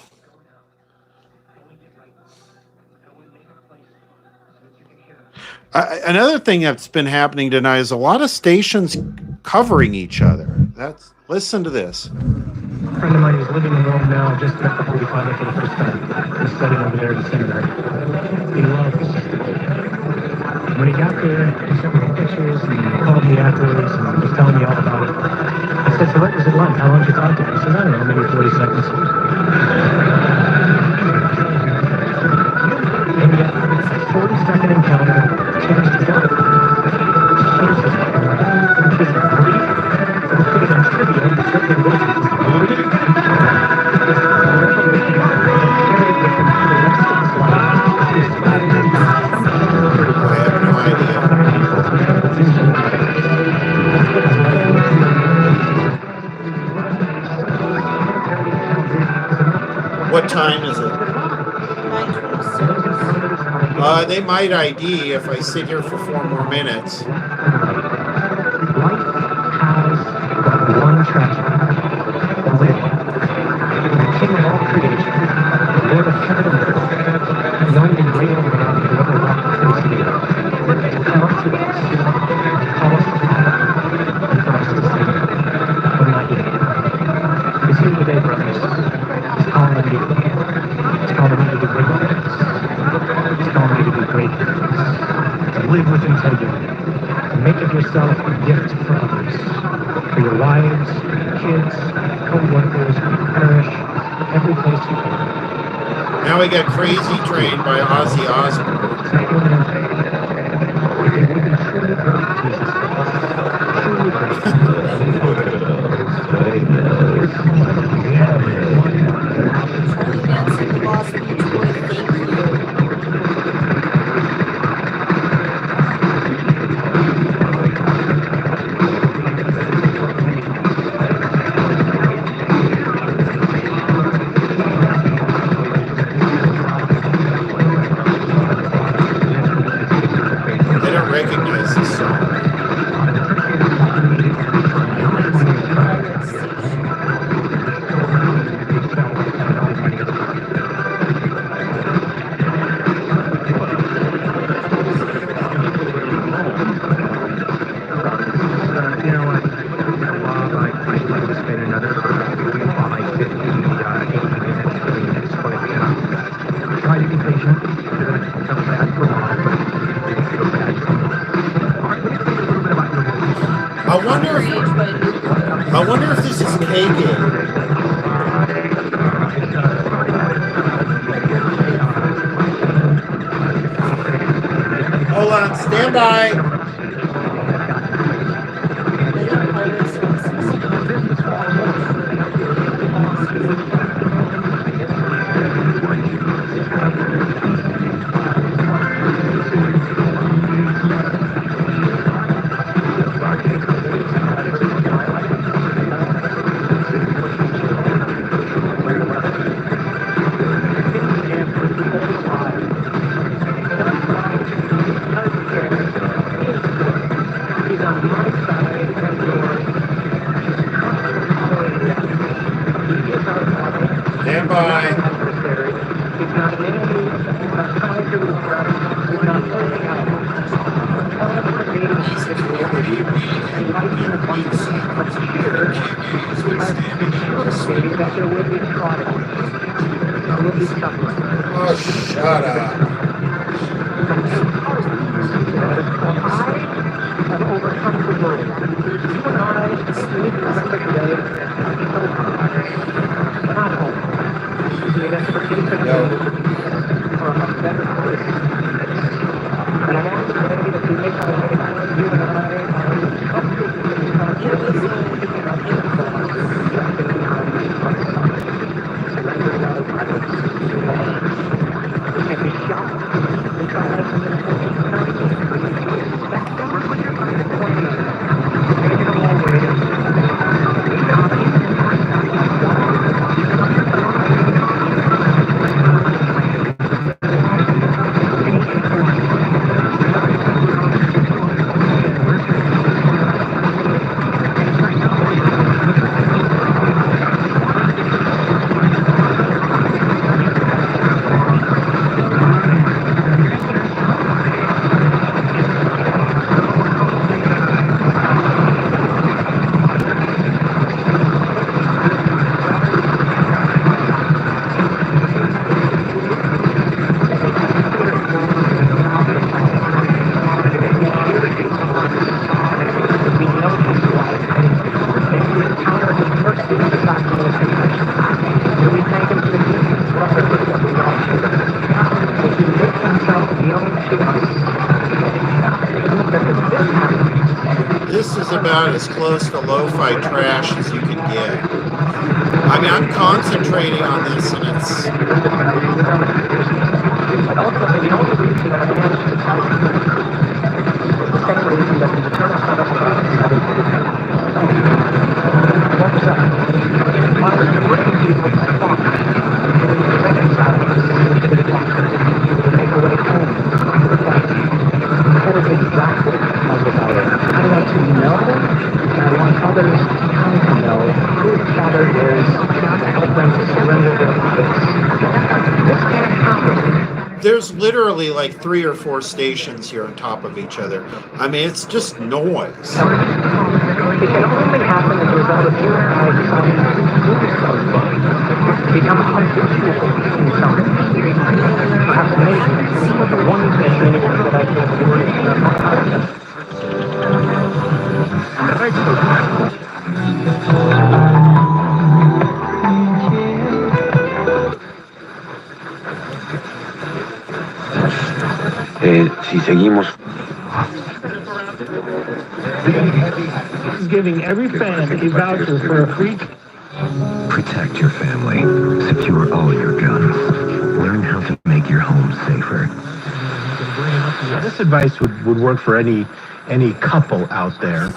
Another thing that's been happening tonight is a lot of stations covering each other. Listen to this. A friend of mine who's living in Rome now, just met the Holy Father for the first time. He's studying over there at the seminary. He loves it. When he got there, he sent me pictures and he called me afterwards and was telling me all about it. I said, so what was it like? How long did you talk to him? He said, I don't know, maybe 40 seconds. And yet, 40-second encounter changed his life. Changed his life. His grief, put it on trivia, certainly wasn't his grief. What time is it? 9:26. They might ID if I sit here for 4 more minutes. Life has one treasure. The living. The King of all creation. The Lord of heaven and earth. Young and great and grand, whoever walked the face of the earth. To come up to us. To call us to God. And for us to say, but not yet. He's here today, brothers. He's calling you. He's calling you to do great things. He's calling you to do great things. To live with integrity. To make of yourself a gift for others. For your wives, for your kids, co-workers, for your parish, every place you go. Now we got Crazy Train by Ozzy Osbourne. If you would be truly great Jesus for us, truly great. I wonder if this is K-Gate. Hold on, stand by. Stand by. Oh, shut up. This is about as close to lo-fi trash as you can get. I mean, I'm concentrating on this and it's... There's literally like 3 or 4 stations here on top of each other. I mean, it's just noise. It can only happen as a result of you and I become habitual in something. Affirmation is the one thing that I can worry Si seguimos. Giving every fan a voucher for a free. Protect your family. Secure all your guns. Learn how to make your home safer. This advice would work for any couple out there.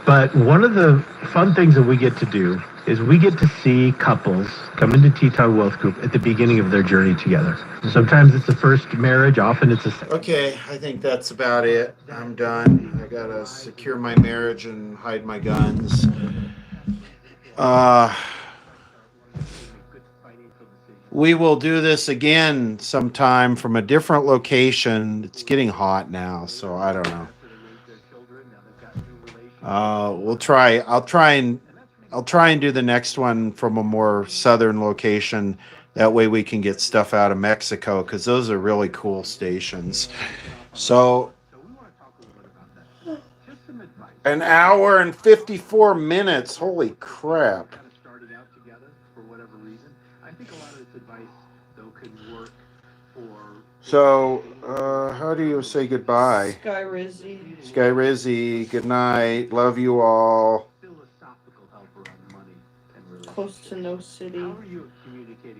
But one of the fun things that we get to do is we get to see couples come into Teton Wealth Group at the beginning of their journey together. Sometimes it's the first marriage, often it's a second. Okay, I think that's about it. I'm done. I gotta secure my marriage and hide my guns. We will do this again sometime from a different location. It's getting hot now, so I don't know. We'll try. I'll try and do the next one from a more southern location. That way we can get stuff out of Mexico, because those are really cool stations. So An hour and 54 minutes. Holy crap. Kind of started out together for whatever reason. I think a lot of this advice, though, could work for... So, how do you say goodbye? Sky Rizzy. Sky Rizzy, good night. Love you all. Close to no city. How are you communicating?